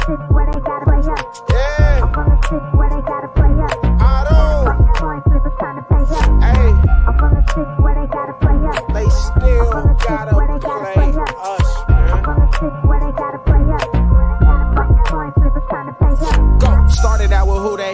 city where they gotta play us. Yeah. I'm from the city where they gotta play us. I don't. Coin flippers trying to pay us. Hey. I'm from the city where they gotta play us. They still gotta play us, I'm man. from the city where they gotta play us. Coin flippers trying to pay us. Go. Started out with who they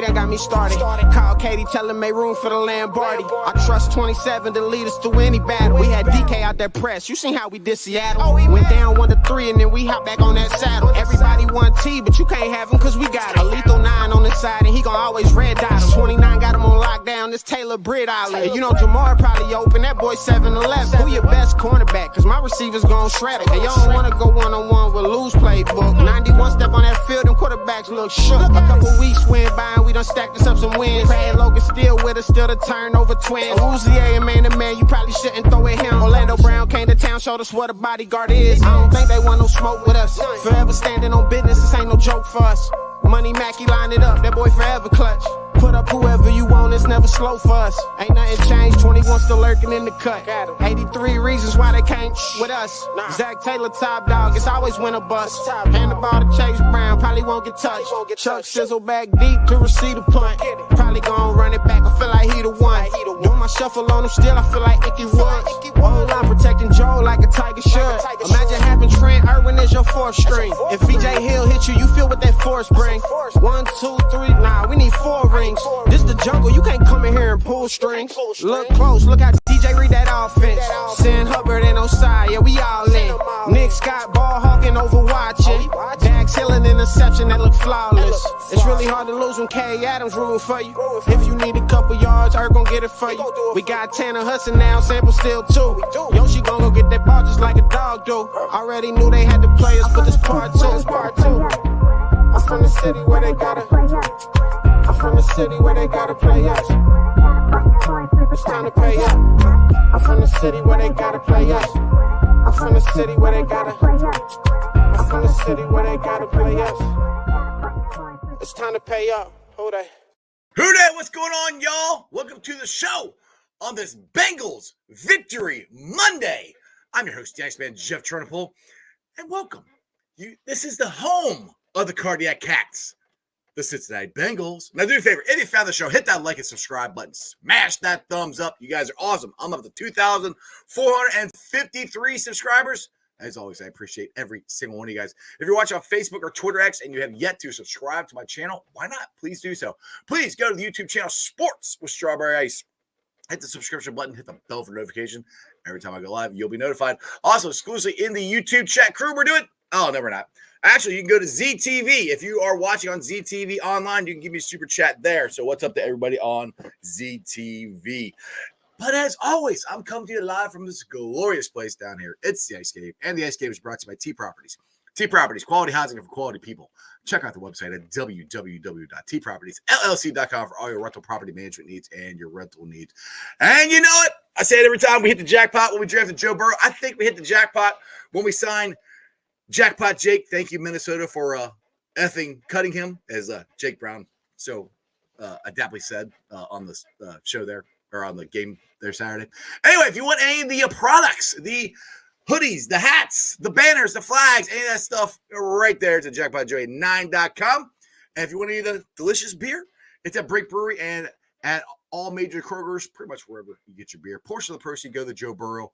done got me started. Call Katie, tell him make room for the Lamborghini. I trust 27 to lead us through any battle. We had DK out there press. You seen how we did Seattle? Went down 1-3 and then we hop back on that saddle. Everybody want T, but you can't have him cause we got a lethal 9 on the side and he gon' always red dot him. 29 got him on lockdown. This Taylor Britt Island. You know Jamar probably open. That boy 7-11. Who your best cornerback? Cause my receivers gon' shred it. And y'all don't wanna go one-on-one with loose playbook. 91 step on that field and quarterbacks look shook. A couple weeks went by and we done stacked us up some wins. Brad Logan still with us, still the turnover twin. Uzier and man to man, you probably shouldn't throw at him. Orlando Brown came to town, showed us what a bodyguard is. I don't think they want no smoke with us. Forever standing on business, this ain't no joke for us. Money Mackey line it up, that boy forever clutch. Put up whoever you want, it's never slow for us. Ain't nothing changed, 21 still lurking in the cut. 83 reasons why they can't with us. Zach Taylor top dog, it's always win a bust. Hand the ball to Chase Brown, probably won't get touched. Chuck sizzle back deep to receive the punt. Probably gon' run it back, I feel like he the one. Doing my shuffle on him still, I feel like Icky Woods. Whole line protecting Joe like a tiger should. Imagine having Trent Irwin as your fourth string. If VJ Hill hit you, you feel what that force bring. 1, 2, 3, nah, we need 4 rings. This the jungle, you can't come in here and pull strings. Look close, look how DJ read that offense. Sin Hubbard and Osai, yeah, we all in. Nick Scott ball hawking over watching. Dax Hillen interception that look flawless. It's really hard to lose when K. Adams rooting for you. If you need a couple yards, Earth gon' get it for you. We got Tanner Hudson now, Sample still too. Yoshi gon' go get that ball just like a dog do. Already knew they had to play us, but this part two. I'm from the city where they gotta. I'm from the city where they gotta play us. It's time to pay up. I'm from the city where they gotta play us. I'm from the city where they gotta. I'm from the city where they gotta play us. It's time to pay up. Who they? Who dat? What's going on, y'all? Welcome to the show on this Bengals Victory Monday. I'm your host, the Iceman Jeff Turnipole, and welcome. This is the home of the Cardiac Cats, the Cincinnati Bengals. Now, do me a favor. If you found the show, hit that like and subscribe button. Smash that thumbs up. You guys are awesome. I'm up to 2,453 subscribers. As always, I appreciate every single one of you guys. If you're watching on Facebook or Twitter X and you have yet to subscribe to my channel, why not? Please do so. Please go to the YouTube channel Sports with Strawberry Ice. Hit the subscription button. Hit the bell for notification. Every time I go live, you'll be notified. Also, exclusively in the YouTube chat crew, we're doing. Oh, no, we're not. Actually, you can go to ZTV. If you are watching on ZTV online, you can give me a super chat there. So what's up to everybody on ZTV? But as always, I'm coming to you live from this glorious place down here. It's the Ice Cave, and the Ice Cave is brought to you by T Properties. T Properties, quality housing for quality people. Check out the website at www.tpropertiesllc.com for all your rental property management needs and your rental needs. And you know it. I say it every time. We hit the jackpot when we drafted Joe Burrow. I think we hit the jackpot when we signed Jackpot Jake. Thank you, Minnesota, for effing cutting him, as Jake Brown so adeptly said on the show there, or on the game there Saturday. Anyway, if you want any of the products, the hoodies, the hats, the banners, the flags, any of that stuff, right there to jackpotjoy9.com. And if you want any of the delicious beer, it's at Break Brewery and at all major Krogers, pretty much wherever you get your beer. Portion of the proceeds go to the Joe Burrow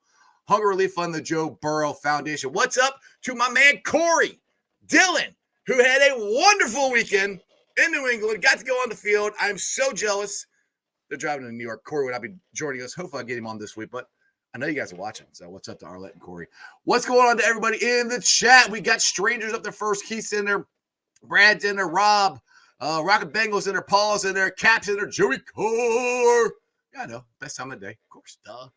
Hunger Relief Fund, the Joe Burrow Foundation. What's up to my man Corey Dillon, who had a wonderful weekend in New England, got to go on the field. I'm so jealous. They're driving to New York. Corey would not be joining us. Hopefully I'll get him on this week, but I know you guys are watching, so what's up to Arlette and Corey? What's going on to everybody in the chat? We got strangers up there first. Keith's in there. Brad's in there. Rob. Rocket Bengals in there. Paul's in there. Cap's in there. Joey Core. Yeah, I know. Best time of the day. Of course, duh.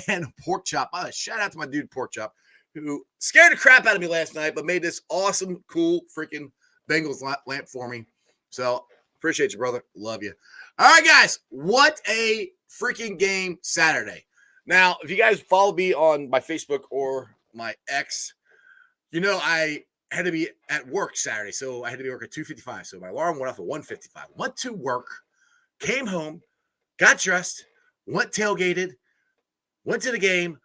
And Pork Chop. Shout out to my dude, Pork Chop, who scared the crap out of me last night, but made this awesome, cool, freaking Bengals lamp for me. So, appreciate you, brother. Love you. All right, guys. What a freaking game Saturday. Now, if you guys follow me on my Facebook or my X, you know I had to be at work Saturday, so I had to be at work at 2:55. So my alarm went off at 1:55. Went to work, came home, got dressed, went tailgated, went to the game,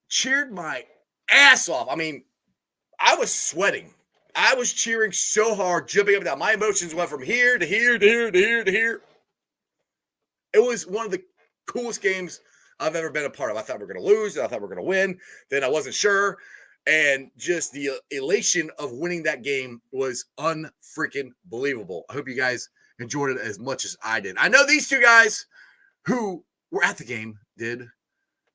cheered my ass off. I mean, I was sweating I was cheering so hard, jumping up and down. My emotions went from here to here to here to here to here. It was one of the coolest games I've ever been a part of. I thought we were going to lose, and I thought we were going to win. Then I wasn't sure. And just the elation of winning that game was unfreaking believable. I hope you guys enjoyed it as much as I did. I know these two guys who were at the game did,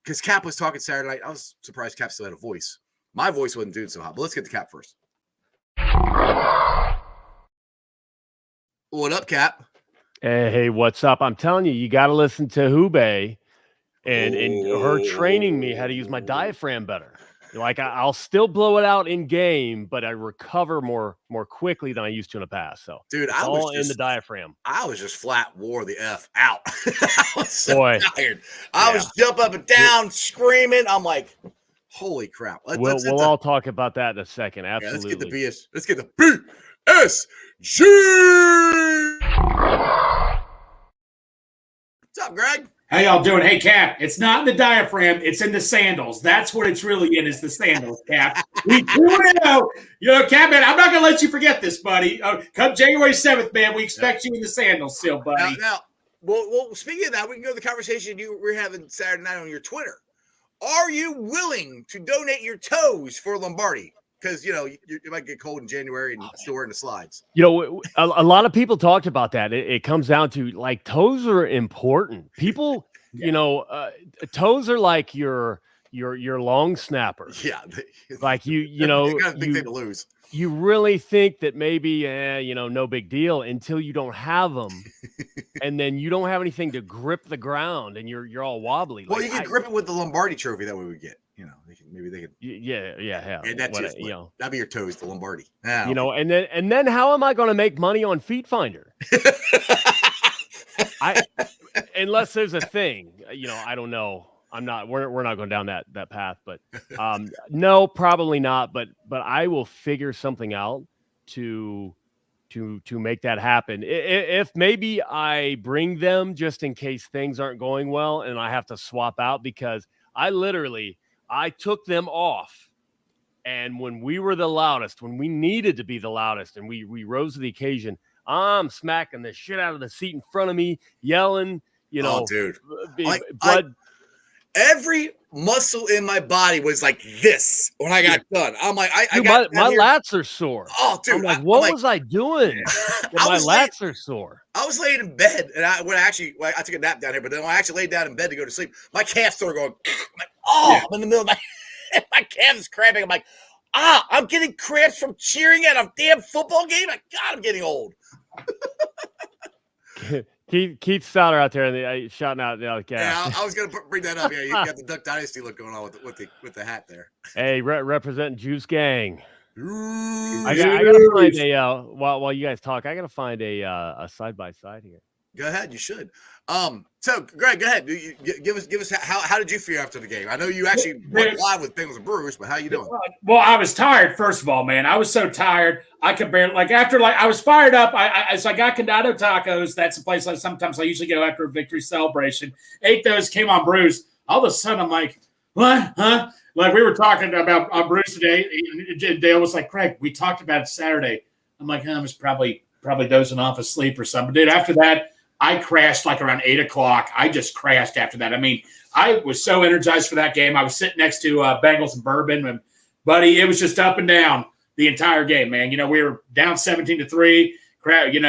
because Cap was talking Saturday night. I was surprised Cap still had a voice. My voice wasn't doing so hot, but let's get to Cap first. What up, Cap? Hey, what's up? I'm telling you, you got to listen to Hube and her training me how to use my diaphragm better. Like I'll still blow it out in game, but I recover more quickly than I used to in the past. So, dude, I was in the diaphragm. I was just flat wore the F out. I was so tired. I was jump up and down, screaming. I'm like, holy crap! We'll all talk about that in a second. Absolutely. Yeah, let's get the BSG. What's up, Greg? How y'all doing? Hey, Cap, it's not in the diaphragm. It's in the sandals. That's what it's really in, is the sandals, Cap. We do know. Cap, man, I'm not going to let you forget this, buddy. Come January 7th, man, we expect you in the sandals still, buddy. Well, speaking of that, we can go to the conversation you were having Saturday night on your Twitter. Are you willing to donate your toes for Lombardi? Because, you might get cold in January and still wearing the slides. A lot of people talked about that. It comes down to, like, toes are important. People, toes are like your long snapper. Yeah. Like they got a big thing to lose. You really think that maybe, no big deal until you don't have them. And then you don't have anything to grip the ground and you're all wobbly. Well, you can grip it with the Lombardi trophy that we would get. Maybe they could. Yeah. And that's that'd be your toes, the Lombardi. And then how am I going to make money on Feet Finder? Unless there's a thing, I don't know. We're not going down that path, but no, probably not. But I will figure something out to make that happen. If maybe I bring them just in case things aren't going well and I have to swap out, because I took them off. And when we were the loudest, when we needed to be the loudest and we rose to the occasion, I'm smacking the shit out of the seat in front of me, yelling, Oh, dude. Every muscle in my body was like this when I got done. I'm like, my lats are sore. Oh, dude. I'm like, what was I doing? My lats are sore. I was laying in bed, and I took a nap down here, but then when I actually laid down in bed to go to sleep, my calves started going, I'm in the middle of my calf is cramping. I'm like, I'm getting cramps from cheering at a damn football game. I'm getting old. Keith Sauter out there shouting out. Yeah, I was going to bring that up. Yeah, you got the Duck Dynasty look going on with the hat there. Hey, representing Juice Gang. I gotta find while you guys talk, I gotta find a side by side here. Go ahead, you should. So Greg, go ahead. Give us how did you feel after the game? I know you actually went live with Bengals and Brewers, but how you doing? Well, I was tired. First of all, man, I was so tired. I could barely I was fired up. So I got Condado tacos. That's a place sometimes I usually go after a victory celebration. Ate those, came on Brews. All of a sudden, I'm like, what? Huh? Like we were talking about on Brews today. Dale was like, Craig, we talked about it Saturday. I'm like, I was probably dozing off asleep or something. Dude, after that, I crashed like around 8 o'clock. I just crashed after that. I mean, I was so energized for that game. I was sitting next to Bengals and Bourbon, and buddy, it was just up and down the entire game, man. We were down 17-3. We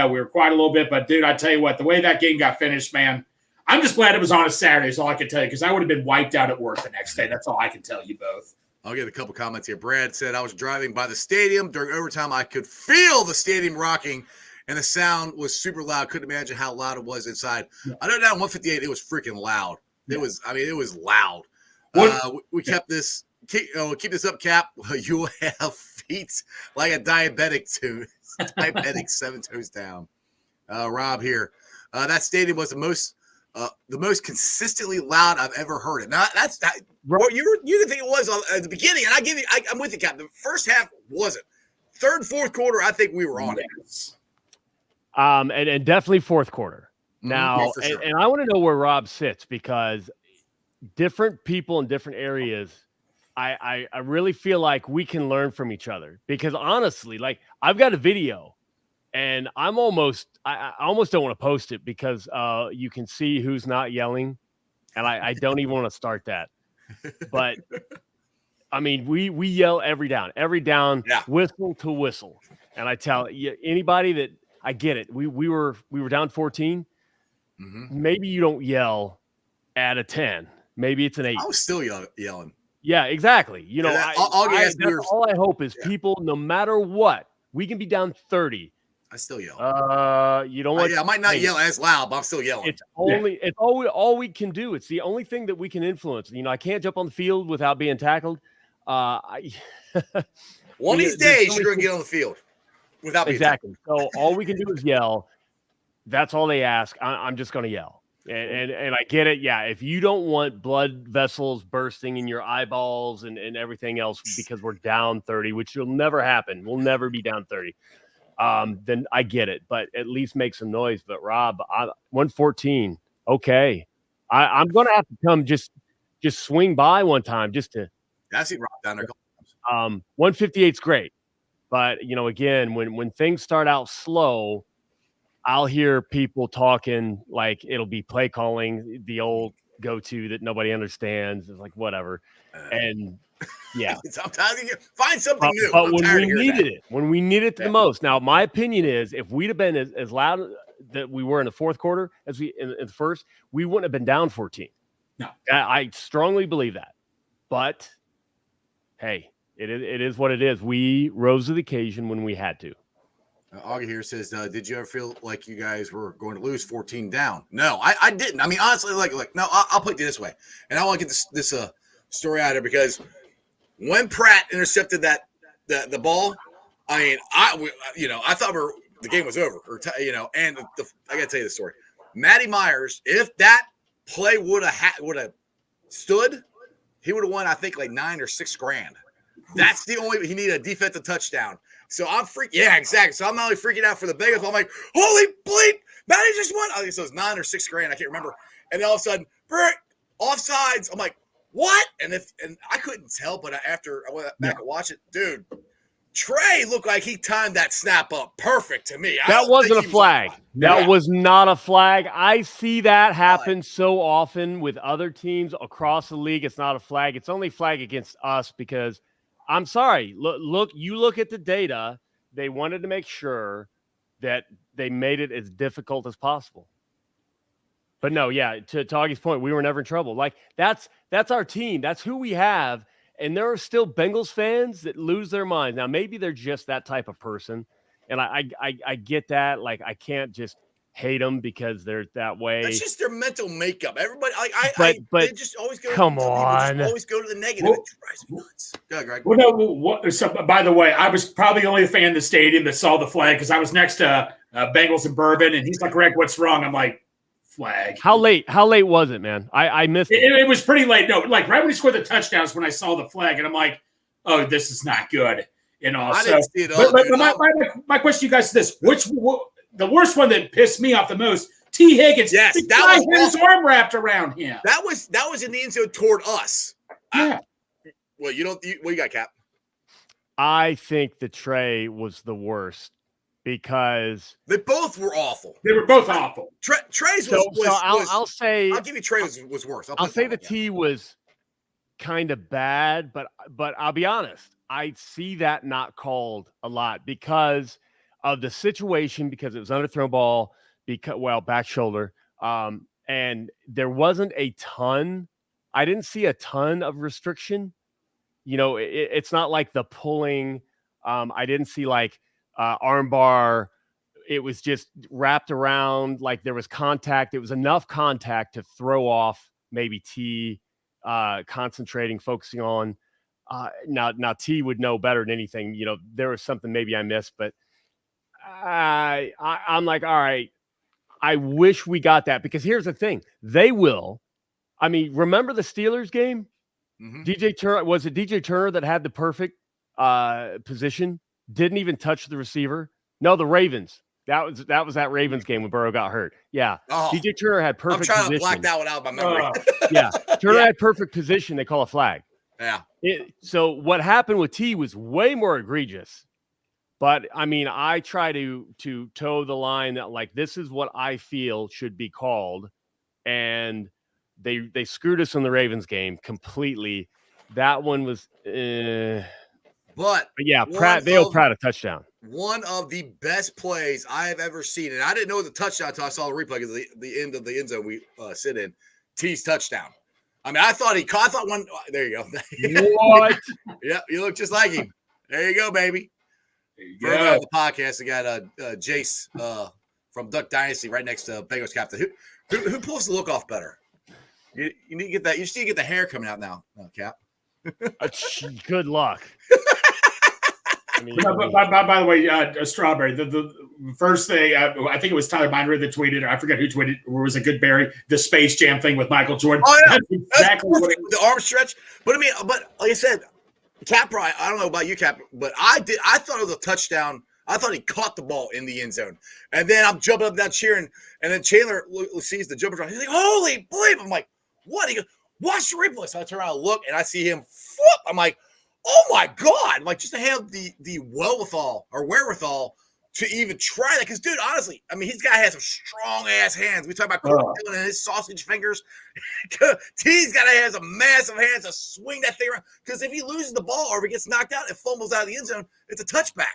were quiet a little bit, but dude, I tell you what, the way that game got finished, man, I'm just glad it was on a Saturday. Is all I can tell you, because I would have been wiped out at work the next day. That's all I can tell you both. I'll get a couple comments here. Brad said, I was driving by the stadium during overtime. I could feel the stadium rocking. And the sound was super loud. Couldn't imagine how loud it was inside. Yeah. I know down 158, it was freaking loud. Yeah. It was loud. We kept this. Keep this up, Cap. You will have feet like a diabetic too. Diabetic 7 toes down. Rob here. That stadium was the most consistently loud I've ever heard it. Now what you didn't think it was at the beginning, and I'm with you, Cap. The first half wasn't. Third, fourth quarter, I think we were on it. And definitely fourth quarter. Now, sure. and I want to know where Rob sits, because different people in different areas I really feel like we can learn from each other because honestly, like I've got a video and I almost don't want to post it because you can see who's not yelling, and I don't even want to start that. But I mean, we yell every down, Yeah. whistle to whistle. And I tell you, anybody that I get it. We were down 14. Maybe you don't yell at a 10. Maybe it's an 8. I was still yelling. Yeah, exactly. You know, Yeah, that's all I hope is people, no matter what, we can be down 30. I still yell. You don't want. I might not yell as loud, but I'm still yelling. It's all we can do. It's the only thing that we can influence. You know, I can't jump on the field without being tackled. One of these days, you're going to get on the field without being exactly. So all we can do is yell. That's all they ask. I'm just going to yell. And I get it. Yeah. If you don't want blood vessels bursting in your eyeballs and everything else because we're down 30, which will never happen. We'll never be down 30. Then I get it, but at least make some noise. But Rob, 114. Okay. I'm going to have to come just swing by one time just to. I see Rob down there. 158 is great. But, you know, again, when things start out slow, I'll hear people talking like it'll be play calling, the old go-to that nobody understands. It's like, whatever. And yeah. Sometimes you find something new. But when we needed it the most. Now, my opinion is if we'd have been as loud that we were in the fourth quarter as we in the first, we wouldn't have been down 14. No. I strongly believe that. But hey, it is what it is. We rose to the occasion when we had to. Augie here says, did you ever feel like you guys were going to lose 14 down? No, I didn't. I mean, honestly, no, I'll put it this way. And I want to get this story out of there because when Pratt intercepted the ball, I mean, I thought the game was over. And I got to tell you the story. Matty Myers, if that play would have stood, he would have won, I think, like $9 or $6 grand. That's the only – he needed a defensive touchdown. So I'm freaking – yeah, exactly. So I'm not only freaking out for the Bengals, I'm like, holy bleep, Matty just won. I think so it was $9 or $6 grand. I can't remember. And then all of a sudden, offsides. I'm like, what? And I couldn't tell, but after I went back and watched it, dude, Trey looked like he timed that snap up perfect to me. That wasn't a flag. That was not a flag. I see that happen so often with other teams across the league. It's not a flag. It's only a flag against us because – I'm sorry. Look at the data. They wanted to make sure that they made it as difficult as possible. But no, yeah, to Augie's point, we were never in trouble. Like that's our team. That's who we have. And there are still Bengals fans that lose their mind. Now, maybe they're just that type of person. And I get that. Like, I can't just hate them because they're that way. That's just their mental makeup. Everybody, they just always go. Come on, always go to the negative. It drives me nuts. Go ahead, Greg. Well, no. So, by the way, I was probably the only fan in the stadium that saw the flag because I was next to Bengals and Bourbon, and he's like, "Greg, what's wrong?" I'm like, "Flag." How late was it, man? I missed it. It was pretty late. No, like right when he scored the touchdowns, when I saw the flag, and I'm like, "Oh, this is not good." You know, I didn't see it all. But my question to you guys is this: the worst one that pissed me off the most, T. Higgins. Yes, the guy had his arm wrapped around him. That was in the end zone toward us. Yeah. What you got, Cap? I think the Trey was the worst because they both were awful. They were both awful. Trey's I'll say I'll give you Trey was worse. I'll say the T was kind of bad, but I'll be honest. I see that not called a lot because of the situation, because it was underthrown ball, back shoulder. And there wasn't a ton. I didn't see a ton of restriction. You know, it's not like the pulling. I didn't see like arm bar. It was just wrapped around like there was contact. It was enough contact to throw off maybe T, concentrating, focusing on. Now T would know better than anything. You know, there was something maybe I missed, but I'm like, all right, I wish we got that because here's the thing. They will. I mean, remember the Steelers game? Mm-hmm. DJ Turner that had the perfect position? Didn't even touch the receiver. No, the Ravens. That was that Ravens game when Burrow got hurt. Yeah. Oh, DJ Turner had perfect position. I'm trying to black that one out of my memory. Yeah. Turner had perfect position. They call a flag. Yeah. So what happened with T was way more egregious. But I mean, I try to toe the line that like this is what I feel should be called, and they screwed us in the Ravens game completely. That one was, But yeah, they owe Pratt a touchdown. One of the best plays I have ever seen, and I didn't know the touchdown until I saw the replay because the end of the end zone we sit in. T's touchdown. I mean, I thought one. There you go. What? Yeah, you look just like him. There you go, baby. For the podcast, we got Jace from Duck Dynasty right next to Bengals captain. Who pulls the look off better? You need to get that. You just need to get the hair coming out now, Cap. Good luck. I mean, by the way, Strawberry, the first thing, I think it was Tyler Binder that tweeted, or I forget who tweeted, or was it Good Barry, the Space Jam thing with Michael Jordan. Oh, yeah. That's exactly what it was. The arm stretch. But I mean, like I said, Cap, I don't know about you, Cap, but I thought it was a touchdown. I thought he caught the ball in the end zone. And then I'm jumping up and down cheering. And then Chandler sees the jumper drop. He's like, holy bleep. I'm like, what? He goes, watch the replay. So I turn around and look, and I see him flip. I'm like, oh, my God. I'm like, just to have the wherewithal to even try that. Because, dude, honestly, I mean, he's got to have some strong-ass hands. We talk about Corey Dillon and his sausage fingers. T's got to have some massive hands to swing that thing around. Because if he loses the ball or if he gets knocked out and fumbles out of the end zone, it's a touchback.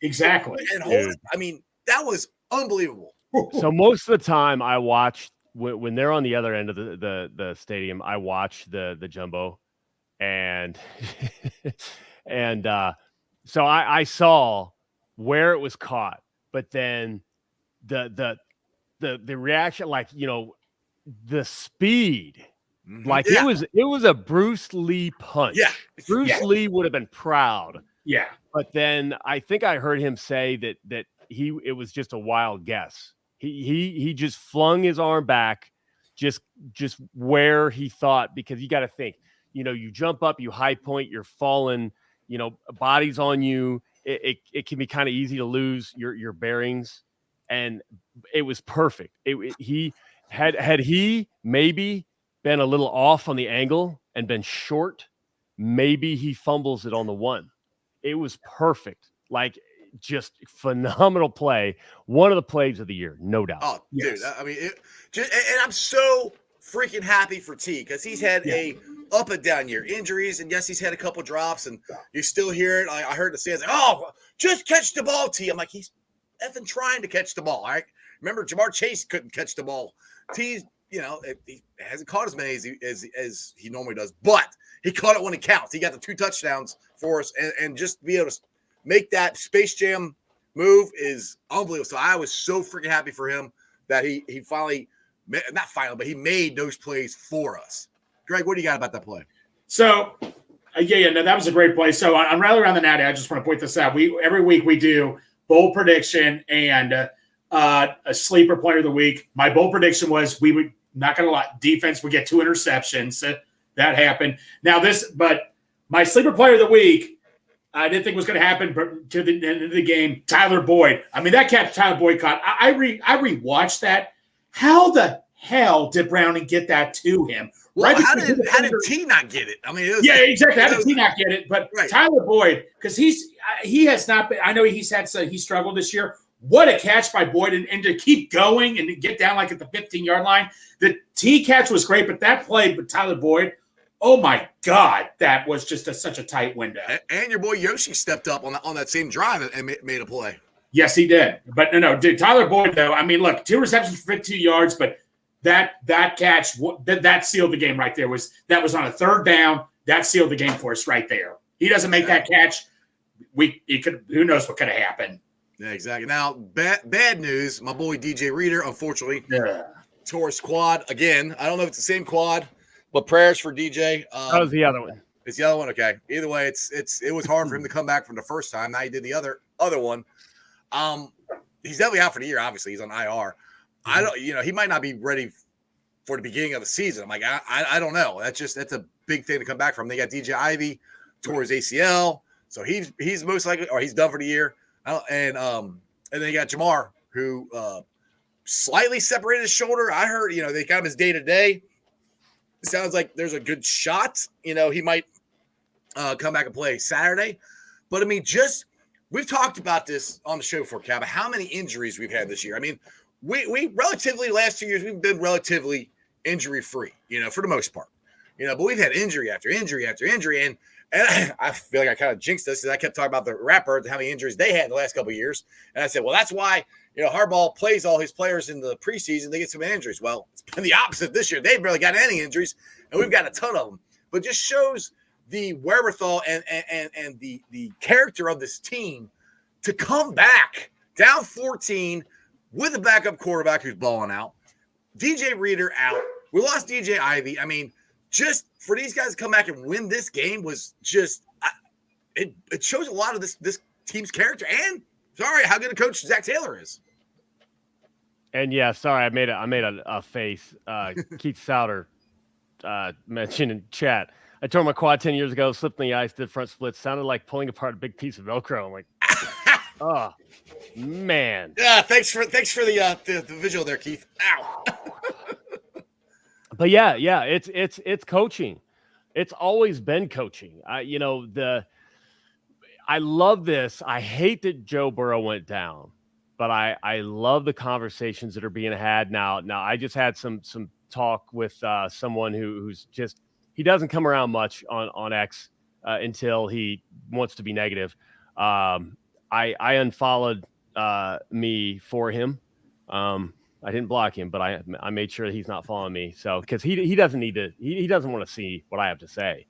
Exactly. And hold it. I mean, that was unbelievable. So most of the time I watch when they're on the other end of the stadium, I watch the jumbo, and so I saw where it was caught, but then the reaction, like, you know, the speed, like it was a Bruce Lee punch. Yeah. Bruce Lee would have been proud. Yeah. But then I think I heard him say that it was just a wild guess. He just flung his arm back just where he thought, because you got to think, you know, you jump up, you high point, you're falling, you know, body's on you. It can be kind of easy to lose your bearings, and it was perfect. He had he maybe been a little off on the angle and been short, maybe he fumbles it on the one. It was perfect. Like, just phenomenal play. One of the plays of the year, no doubt. Oh, dude. I mean, and I'm so freaking happy for T, because he's had a up and down year. Injuries, and yes, he's had a couple drops, and you still hear it. I heard the stands like, oh, just catch the ball, T. I'm like, he's effing trying to catch the ball. All right. Remember, Jamar Chase couldn't catch the ball. T's, you know, he hasn't caught as many as he normally does, but he caught it when it counts. He got the 2 touchdowns for us, and just be able to make that Space Jam move is unbelievable. So I was so freaking happy for him that he finally, not finally, but he made those plays for us. Greg, what do you got about that play? So, no, that was a great play. So on Rally Around the Natty, I just want to point this out. Every week we do bold prediction and a sleeper player of the week. My bold prediction was we would, not going to lie, defense would get 2 interceptions. That happened. But my sleeper player of the week, I didn't think was going to happen, but to the end of the game, Tyler Boyd. I mean, that catch Tyler Boyd caught. I rewatched that. How the hell did Browning get that to him? Well, how did T not get it? I mean, exactly. How did T not get it? But Tyler Boyd, because he has not been. I know he struggled this year. What a catch by Boyd, and to keep going and to get down like at the 15-yard line. The T catch was great, but that play with Tyler Boyd. Oh my God, that was just such a tight window. And your boy Yoshi stepped up on that same drive and made a play. Yes, he did. But no, dude, Tyler Boyd, though, I mean, look, 2 receptions for 52 yards, but that catch, that sealed the game right there. That was on a 3rd down. That sealed the game for us right there. He doesn't make that catch, who knows what could have happened. Yeah, exactly. Now, bad news, my boy DJ Reader, unfortunately, tore his quad again. I don't know if it's the same quad. But prayers for DJ. That was the other one. It's the other one. Okay. Either way, it was hard for him to come back from the first time. Now he did the other one. He's definitely out for the year. Obviously, he's on IR. I don't. You know, he might not be ready for the beginning of the season. I'm like, I don't know. That's a big thing to come back from. They got DJ Ivy tore his ACL, so he's most likely, or he's done for the year. And then you got Jamar, who slightly separated his shoulder. I heard, they got him his day to day. Sounds like there's a good shot. He might come back and play Saturday. But I mean, we've talked about this on the show before, Cab, how many injuries we've had this year. I mean, we relatively last 2 years we've been relatively injury free, for the most part, but we've had injury after injury after injury, and I feel like I kind of jinxed this because I kept talking about the Ratbirds, how many injuries they had the last couple of years, and I said, well, that's why Harbaugh plays all his players in the preseason. They get some injuries. Well, it's been the opposite this year. They've barely got any injuries, and we've got a ton of them. But just shows the wherewithal and the character of this team to come back down 14 with a backup quarterback who's balling out. DJ Reader out. We lost DJ Ivy. I mean, just for these guys to come back and win this game was just it shows a lot of this team's character and how good a coach Zach Taylor is. And yeah, sorry, I made a face. Keith Souter mentioned in chat. I tore my quad 10 years ago, slipped in the ice, did front splits, sounded like pulling apart a big piece of Velcro. I'm like, oh man. Yeah, thanks for the visual there, Keith. Ow. But yeah, it's coaching. It's always been coaching. I love this. I hate that Joe Burrow went down, but I love the conversations that are being had now. Now I just had some talk with someone who's just, he doesn't come around much on X until he wants to be negative. I unfollowed me for him. I didn't block him, but I made sure that he's not following me. So, because he doesn't need to, he doesn't want to see what I have to say.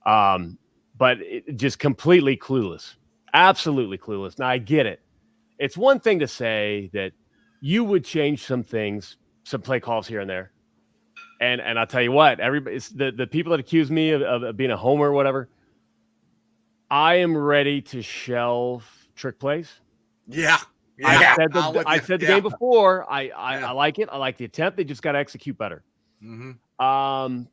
But just completely clueless, absolutely clueless. Now I get it. It's one thing to say that you would change some things, some play calls here and there. And I'll tell you what, everybody, the people that accuse me of being a homer or whatever, I am ready to shelve trick plays. Yeah. I said the game before. I like it. I like the attempt. They just got to execute better. Mm-hmm.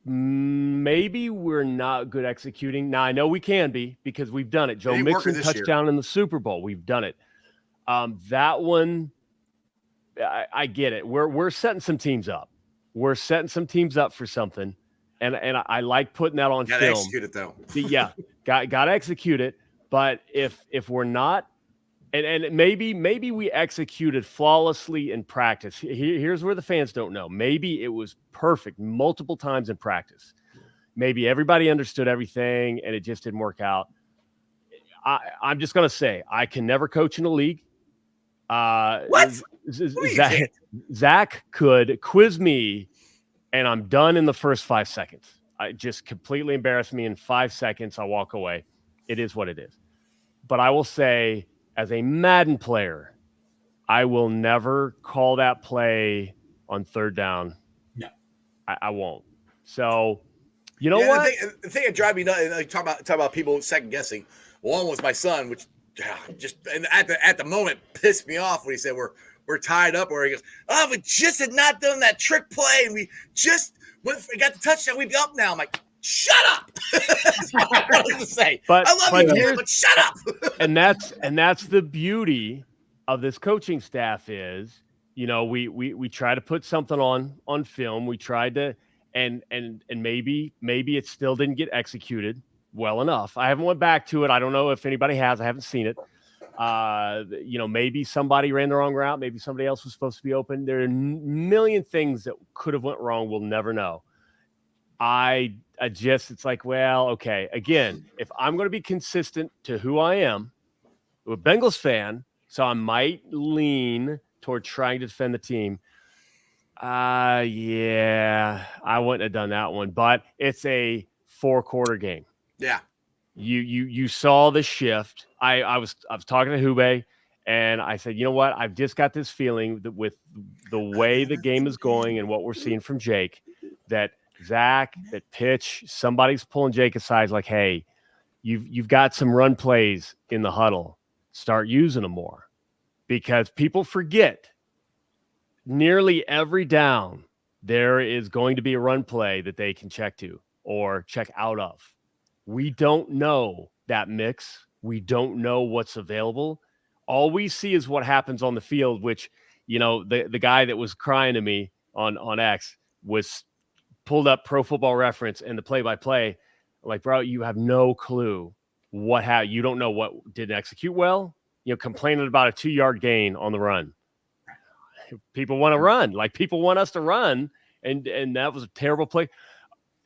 Maybe we're not good executing. Now I know we can be because we've done it. Joe Mixon touchdown in the Super Bowl. We've done it. That one, I get it. We're setting some teams up. We're setting some teams up for something, and I like putting that on film. Got to execute it though. Yeah, got to execute it. But if we're not, and maybe we executed flawlessly in practice. Here's where the fans don't know. Maybe it was perfect multiple times in practice. Maybe everybody understood everything, and it just didn't work out. I'm just gonna say I can never coach in a league. What? Zach could quiz me, and I'm done in the first 5 seconds. I just completely embarrass me in 5 seconds. I'll walk away. It is what it is. But I will say, as a Madden player, I will never call that play on third down. No, I won't. So, you know what? The thing that drives me nuts, and talk about people second guessing. One was my son, which just and at the moment pissed me off when he said we're tied up, or he goes, "Oh, we just had not done that trick play, and we just got the touchdown. We'd be up now." I'm like, "Shut up!" That's what I wanted to say. But I love you, kid, but shut up. and that's the beauty of this coaching staff is, we try to put something on film. We tried to, and maybe it still didn't get executed well enough. I haven't went back to it. I don't know if anybody has. I haven't seen it. Maybe somebody ran the wrong route. Maybe somebody else was supposed to be open. There are a million things that could have went wrong. We'll never know. It's like, well, okay. Again, if I'm going to be consistent to who I am, I'm a Bengals fan, so I might lean toward trying to defend the team. Yeah, I wouldn't have done that one, but it's a 4-quarter game. Yeah. You saw the shift. I was talking to Hube, and I said, you know what? I've just got this feeling that with the way the game is going and what we're seeing from Jake, that Zach, that pitch, somebody's pulling Jake aside, like, hey, you've got some run plays in the huddle. Start using them more, because people forget nearly every down there is going to be a run play that they can check to or check out of. We don't know that mix. We don't know what's available. All we see is what happens on the field, which, the guy that was crying to me on X was pulled up Pro Football Reference and the play-by-play. Like, bro, you have no clue you don't know what didn't execute well. Complaining about a 2-yard gain on the run. People want to run. Like, people want us to run, and that was a terrible play.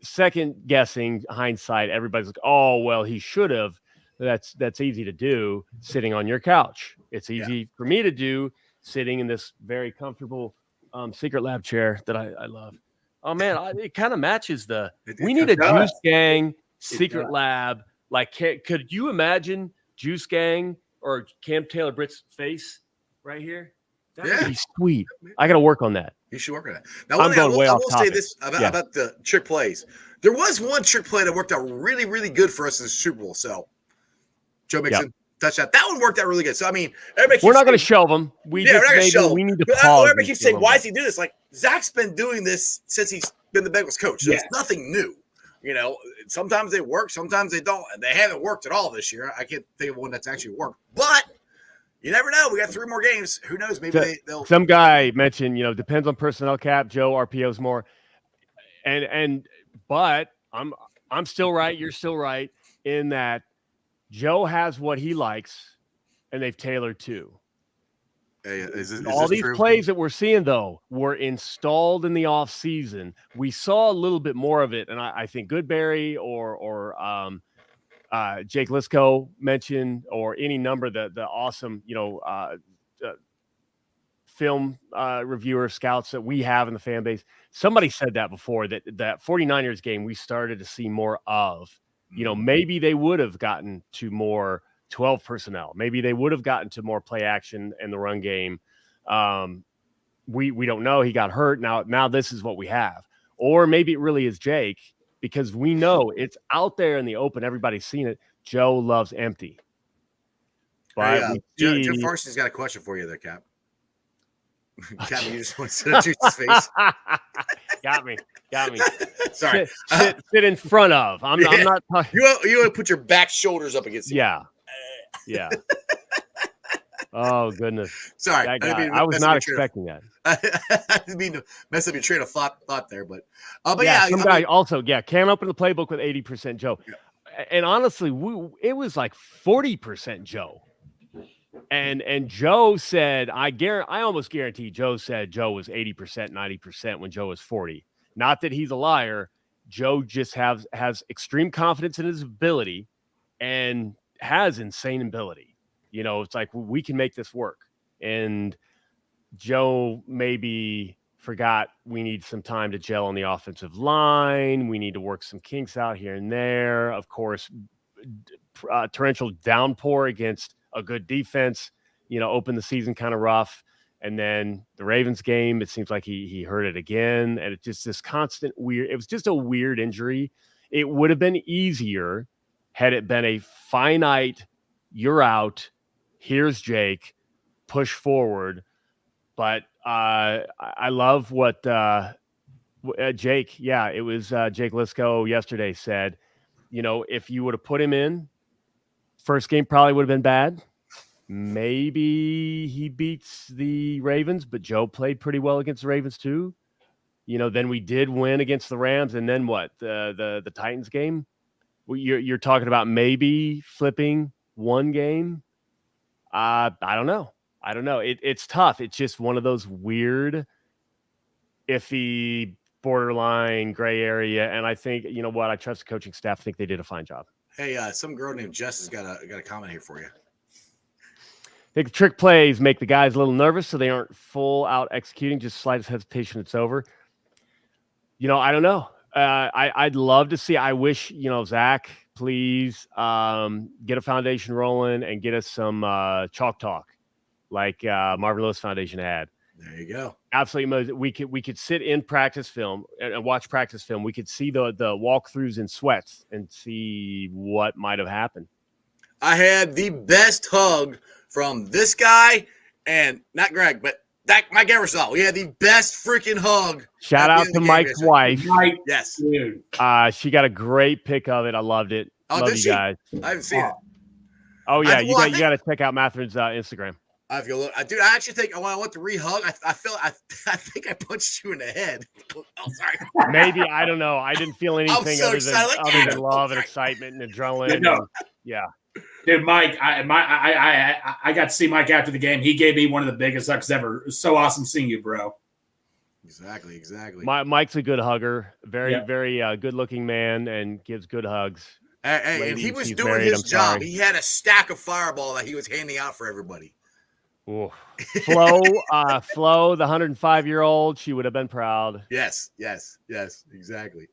Second guessing, hindsight, everybody's like, oh, well, he should have. That's easy to do sitting on your couch. It's easy for me to do sitting in this very comfortable Secret Lab chair that I love. Oh, man, it kind of matches we need a Juice Gang Secret Lab. Like, could you imagine Juice Gang or Cam Taylor-Britt's face right here? That would be sweet. I got to work on that. You should work on that. Now, I'm going way off topic. I will say this about the trick plays. There was one trick play that worked out really, really good for us in the Super Bowl. So, Joe Mixon, touchdown. That one worked out really good. So, I mean, we're not going to shelve him. We need to pause. Everybody keeps saying, why does he do this? Like, Zach's been doing this since he's been the Bengals coach. So it's nothing new. Sometimes they work, sometimes they don't. And they haven't worked at all this year. I can't think of one that's actually worked. But you never know. We got 3 more games. Who knows? Maybe they'll. Some guy mentioned, depends on personnel cap. Joe, RPOs more. But I'm still right. You're still right in that Joe has what he likes, and they've tailored too. Hey, is all these true? Plays that we're seeing, though, were installed in the off season. We saw a little bit more of it, and I think Goodberry or Jake Lisco mentioned, or any number of the awesome film reviewer scouts that we have in the fan base. Somebody said that before, that 49ers game we started to see more of. Maybe they would have gotten to more 12 personnel. Maybe they would have gotten to more play action in the run game. We don't know. He got hurt. Now this is what we have. Or maybe it really is Jake, because we know it's out there in the open. Everybody's seen it. Joe loves empty. But Joe Farson's got a question for you there, Cap. Cap, you just want to sit on Juice's face. Got me. Sorry. Sit in front of. I'm not talking. You want to put your back shoulders up against him. Yeah. Oh, goodness. Sorry. I was not expecting that. I didn't mean to mess up your train of thought there, but some guy also can't open the playbook with 80% Joe. Yeah. And honestly, it was like 40% Joe. And Joe said, I almost guarantee Joe said Joe was 80%, 90% when Joe was 40. Not that he's a liar. Joe just has extreme confidence in his ability and has insane ability. It's like, we can make this work. And Joe maybe forgot we need some time to gel on the offensive line. We need to work some kinks out here and there. Of course, torrential downpour against a good defense, opened the season kind of rough. And then the Ravens game, it seems like he hurt it again. And it's just this constant weird. It was just a weird injury. It would have been easier had it been a finite, you're out, here's Jake, push forward. But I love what Jake, it was Jake Lisco yesterday said, if you would have put him in, first game probably would have been bad. Maybe he beats the Ravens, but Joe played pretty well against the Ravens too. Then we did win against the Rams, and then what? The Titans game? You're talking about maybe flipping one game. I don't know. It's tough. It's just one of those weird, iffy, borderline gray area. And I think, I trust the coaching staff. I think they did a fine job. Hey, some girl named Jess has got a comment here for you. I think the trick plays make the guys a little nervous, so they aren't full out executing. Just slightest hesitation, it's over. I don't know. I'd love to see. I wish, Zach, please get a foundation rolling and get us some chalk talk like Marvin Lewis Foundation had. There you go. Absolutely. We could sit in practice film and watch practice film. We could see the walkthroughs in sweats and see what might have happened. I had the best hug from this guy, and not Greg, but Mike Eversole. We had the best freaking hug. Shout out to Mike's wife. Mike, yes. Dude. She got a great pic of it. I loved it. Oh, Love did you she? guys. I haven't seen it. Oh, yeah. You got to check out Matherin's Instagram. I feel, dude. I actually think when I went to re-hug, I think I punched you in the head. Oh, sorry. Maybe, I don't know. I didn't feel anything so other than excited, like, other than love and excitement and adrenaline. No. And, yeah. Dude, Mike, I got to see Mike after the game. He gave me one of the biggest hugs ever. It was so awesome seeing you, bro. Exactly. Mike's a good hugger. Very, Yeah. very good-looking man and gives good hugs. Hey, and he was He's doing married, his I'm job. sorry. He had a stack of Fireball that he was handing out for everybody. Ooh. Flo, the 105-year-old, she would have been proud. Yes, exactly.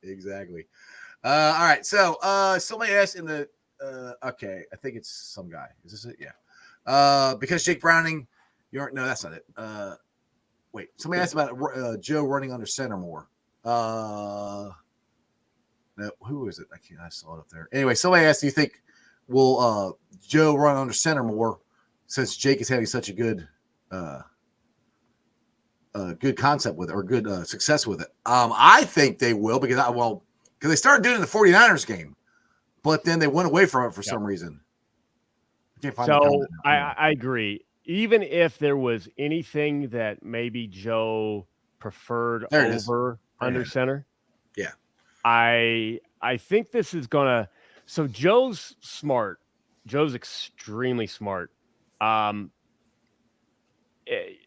All right, so somebody asked in the okay, I think it's some guy. Is this it? Yeah. Because Jake Browning, no, that's not it. Wait, somebody asked about Joe running under center more. No, who is it? I saw it up there. Anyway, somebody asked, do you think will Joe run under center more since Jake is having such a good good concept with it, or good success with it? I think they will, because they started doing it in the 49ers game, but then they went away from it for some reason. So I agree. Even if there was anything that maybe Joe preferred over under center, I think this is gonna. So Joe's smart. Joe's extremely smart.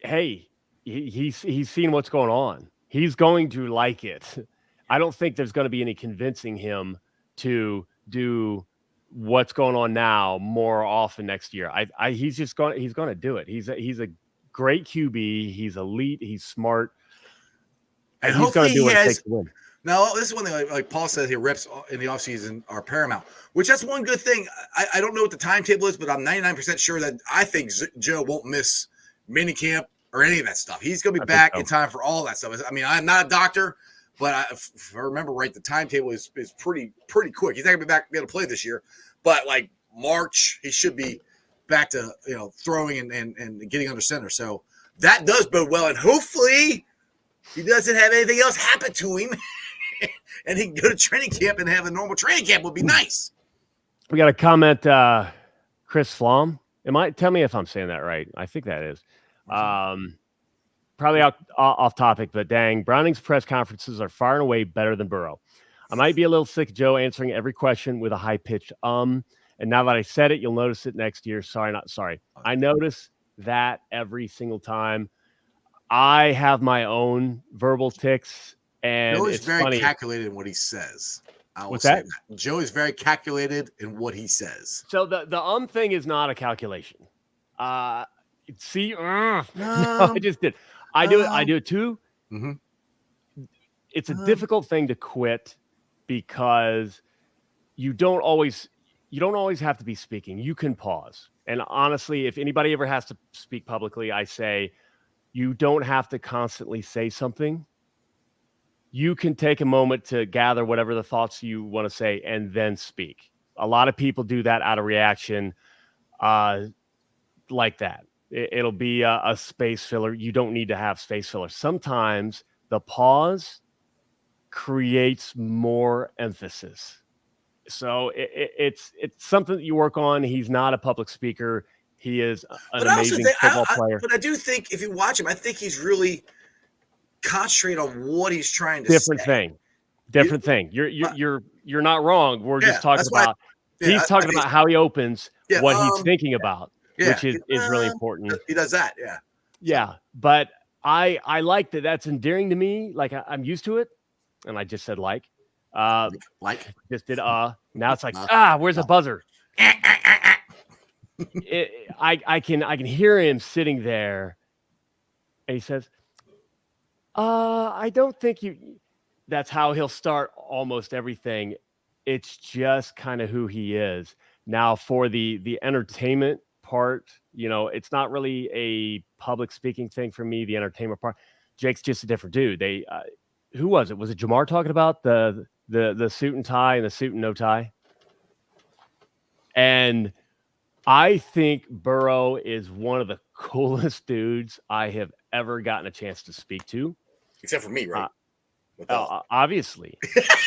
Hey, he's seen what's going on. He's going to like it. I don't think there's going to be any convincing him to do what's going on now more often next year. He's going to do it. He's a great QB. He's elite. He's smart. And he's going to do what it takes to win. Now, this is one thing, like Paul says here, reps in the offseason are paramount, which that's one good thing. I don't know what the timetable is, but I'm 99% sure that I think Joe won't miss minicamp or any of that stuff. He's going to be back in time for all that stuff. I mean, I'm not a doctor, but if I remember right, the timetable is pretty quick. He's not going to be able to play this year, but like March, he should be back to throwing and getting under center. So that does bode well, and hopefully he doesn't have anything else happen to him. And he can go to training camp and have a normal training camp would be nice. We got a comment, Chris Flom. Tell me if I'm saying that right. I think that is. Probably off topic, but dang, Browning's press conferences are far and away better than Burrow. I might be a little sick of Joe answering every question with a high-pitched and now that I said it, you'll notice it next year. Sorry, not sorry. I notice that every single time. I have my own verbal tics. And Joe is very funny. calculated in what he says. What's that? Joe is very calculated in what he says. So the thing is not a calculation. See, no, I just did. I do it too. Mm-hmm. It's a difficult thing to quit because you don't always have to be speaking. You can pause. And honestly, if anybody ever has to speak publicly, I say you don't have to constantly say something. You can take a moment to gather whatever the thoughts you want to say and then speak. A lot of people do that out of reaction like that. It'll be a space filler. You don't need to have space filler. Sometimes the pause creates more emphasis. So it's something that you work on. He's not a public speaker. He is an amazing football player. But I do think if you watch him, I think he's really concentrate on what he's trying to say. Different thing. You're not wrong. We're just talking about he's talking about how he opens what he's thinking about, which is really important. He does that, yeah. But I like that. That's endearing to me. Like I'm used to it, and I just said like just did now it's like where's the buzzer? I can hear him sitting there, and he says, I don't think that's how he'll start almost everything. It's just kind of who he is. Now for the entertainment part, it's not really a public speaking thing for me. The entertainment part, Jake's just a different dude. Who was it? Was it Jamar talking about the suit and tie and the suit and no tie? And I think Burrow is one of the coolest dudes I have ever gotten a chance to speak to. Except for me, right? Obviously.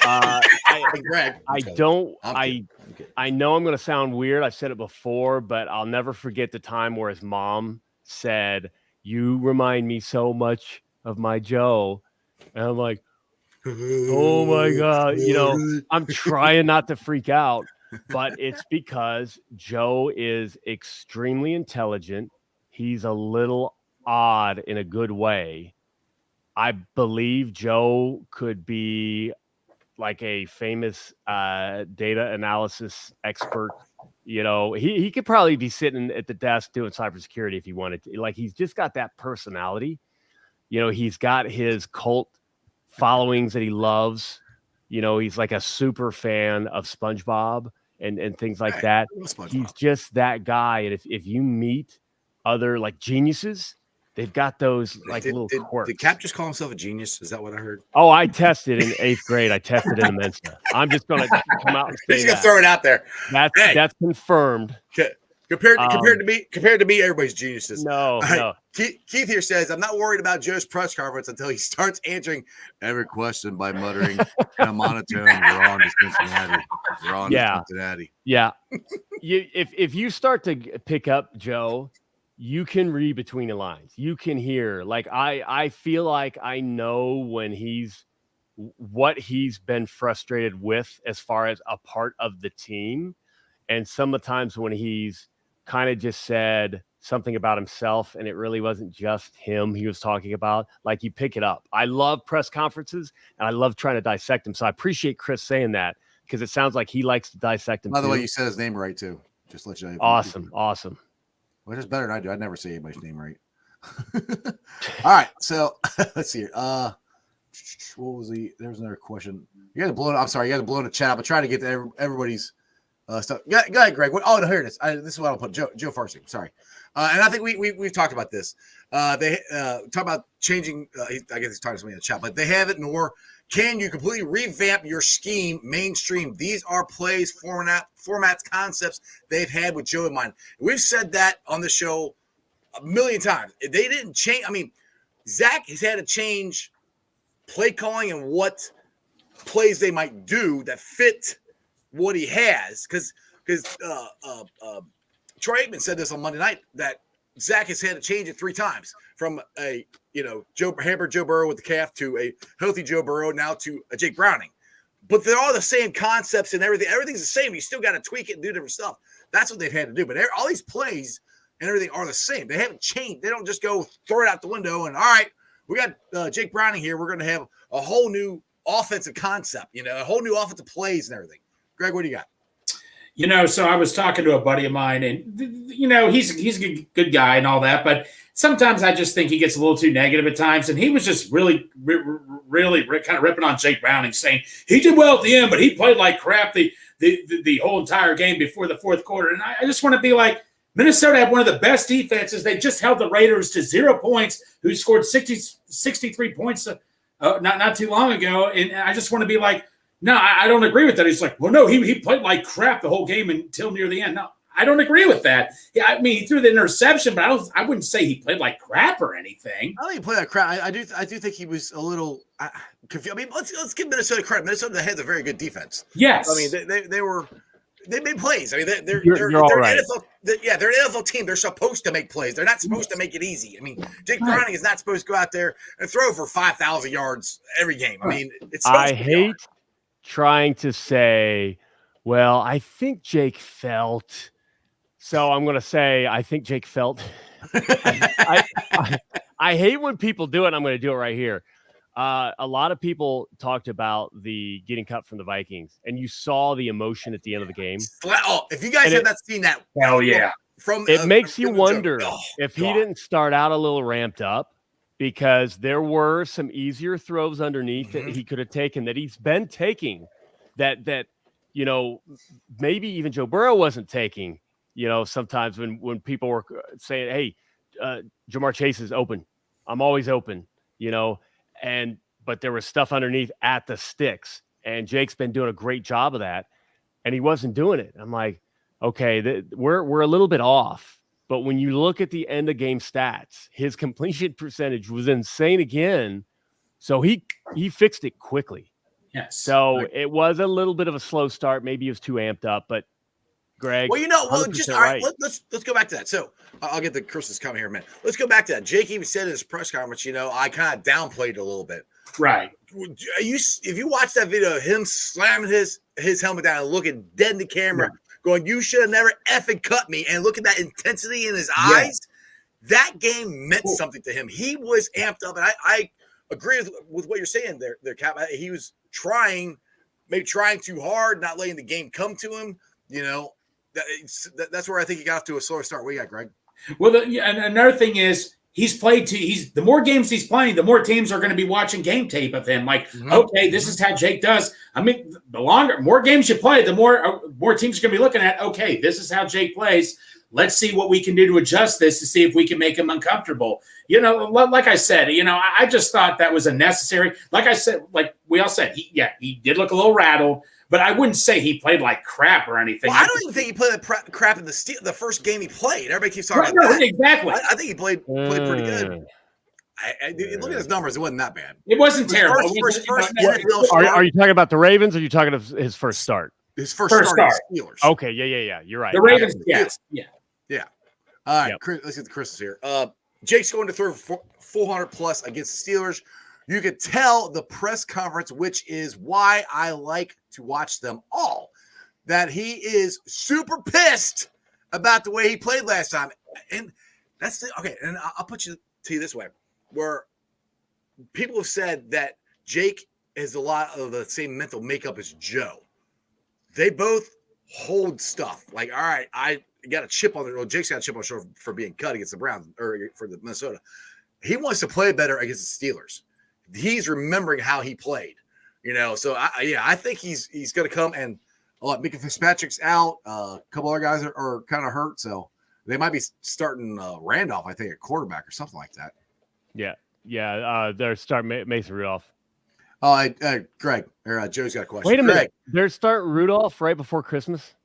Greg, I know I'm going to sound weird. I've said it before, but I'll never forget the time where his mom said, "You remind me so much of my Joe." And I'm like, oh my God. I'm trying not to freak out, but it's because Joe is extremely intelligent. He's a little odd in a good way. I believe Joe could be like a famous data analysis expert. He could probably be sitting at the desk doing cybersecurity if he wanted to. Like, he's just got that personality. He's got his cult followings that he loves. He's like a super fan of SpongeBob and things like that. He's just that guy. And if you meet other like geniuses, they've got those like little quirks. Did Cap just call himself a genius? Is that what I heard? Oh, I tested in 8th grade. I tested in the Mensa. I'm just going to come out and say He's going to throw it out there. That's confirmed. Compared to me, everybody's geniuses. No. Keith here says, I'm not worried about Joe's press conference until he starts answering every question by muttering in a monotone, "We're on to Cincinnati. We're on to Cincinnati." Yeah. If you start to pick up Joe, you can read between the lines. You can hear. Like, I feel like I know what he's been frustrated with as far as a part of the team. And some of the times when he's kind of just said something about himself and it really wasn't just him he was talking about, like, you pick it up. I love press conferences and I love trying to dissect them. So I appreciate Chris saying that because it sounds like he likes to dissect them. By the way, you said his name right too. Just to let you know. Awesome. Well, it's better than I do. I never say anybody's name right. All right. So let's see here. What was there was another question. You guys are blowing. I'm sorry. You guys are blowing the chat. I'm trying to get to everybody's stuff. Go ahead, Greg. No, here it is. This is what I'll put. Joe Farsing. Sorry. And I think we've talked about this. They talk about changing. I guess he's talking to somebody in the chat, but they have it. Nor can you completely revamp your scheme mainstream. These are plays, formats, concepts they've had with Joe in mind. We've said that on the show a million times. They didn't change. I mean, Zach has had to change play calling and what plays they might do that fit what he has, because Troy Aikman said this on Monday night that Zach has had to change it 3 times from a hampered Joe Burrow with the calf to a healthy Joe Burrow now to a Jake Browning, but they're all the same concepts and everything. Everything's the same. You still got to tweak it and do different stuff. That's what they've had to do. But all these plays and everything are the same. They haven't changed. They don't just go throw it out the window and all right, we got Jake Browning here. We're going to have a whole new offensive concept, a whole new offensive plays and everything. Greg, what do you got? So I was talking to a buddy of mine, and he's a good guy and all that, but sometimes I just think he gets a little too negative at times. And he was just really kind of ripping on Jake Browning, saying he did well at the end, but he played like crap the whole entire game before the fourth quarter. And I just want to be like, Minnesota had one of the best defenses. They just held the Raiders to 0 points, who scored 63 points not too long ago. And I just want to be like, no, I don't agree with that. He's like, well, no, he played like crap the whole game until near the end. No, I don't agree with that. Yeah, I mean, he threw the interception, but I wouldn't say he played like crap or anything. I don't think he played like crap. I do think he was a little confused. I mean, let's give Minnesota credit. Minnesota has a very good defense. Yes, I mean they made plays. I mean, they're all right. NFL, they're an NFL team. They're supposed to make plays. They're not supposed to make it easy. I mean, Jake Browning is not supposed to go out there and throw for 5,000 yards every game. I mean, it's I hate trying to say, well, I think Jake felt. So I'm going to say, I think Jake felt. I hate when people do it. I'm going to do it right here. A lot of people talked about the getting cut from the Vikings, and you saw the emotion at the end of the game. Oh, if you guys have not seen that, hell yeah! It makes you wonder if he didn't start out a little ramped up, because there were some easier throws underneath that he could have taken, that he's been taking, that maybe even Joe Burrow wasn't taking. Sometimes when people were saying, "Hey, Jamar Chase is open. I'm always open," but there was stuff underneath at the sticks, and Jake's been doing a great job of that, and he wasn't doing it. I'm like, okay, we're a little bit off. But when you look at the end of game stats, his completion percentage was insane again. So he fixed it quickly. Yes. So it was a little bit of a slow start. Maybe he was too amped up, but Greg. Well, all 100% right. right. Let's go back to that. So I'll get the Chris's comment here in a minute. Let's go back to that. Jake even said in his press conference, I kind of downplayed it a little bit. Right. If you watch that video of him slamming his helmet down and looking dead in the camera, going, "You should have never effing cut me," and look at that intensity in his eyes, that game meant something to him. He was amped up, and I agree with what you're saying there, Cap. He was maybe trying too hard, not letting the game come to him. That's where I think he got off to a slower start. What you got, Greg? Well, and another thing is the more games he's playing, the more teams are going to be watching game tape of him. Like, okay, this is how Jake does. I mean, more games you play, the more teams are going to be looking at, okay, this is how Jake plays. Let's see what we can do to adjust this to see if we can make him uncomfortable. Like I said, I just thought that was unnecessary. Like I said, like we all said, he did look a little rattled, but I wouldn't say he played like crap or anything. Well, I don't even think he played crap in the first game he played. Everybody keeps talking about that. Exactly. I think he played pretty good. Look at his numbers. It wasn't that bad. It wasn't terrible. Are you talking about the Ravens, or are you talking of his first start? His first start against the Steelers. Okay, yeah. You're right. The Ravens, yes. Yeah. All right, Chris, let's get the Chris's here. Jake's going to throw 400 plus against the Steelers. You could tell the press conference, which is why I like to watch them all, that he is super pissed about the way he played last time. And that's okay. And I'll put you to you this way, where people have said that Jake has a lot of the same mental makeup as Joe. They both hold stuff like, all right, I got a chip on the shoulder. Jake's got a chip on the shoulder for being cut against the Browns or for the Minnesota. He wants to play better against the Steelers. He's remembering how he played, So I think he's going to come and Mika Fitzpatrick's out. A couple other guys are kind of hurt, so they might be starting Randolph, I think, at quarterback or something like that. Yeah. They're starting Mason Rudolph. Greg or Joe's got a question. Wait a minute. They're starting Rudolph right before Christmas.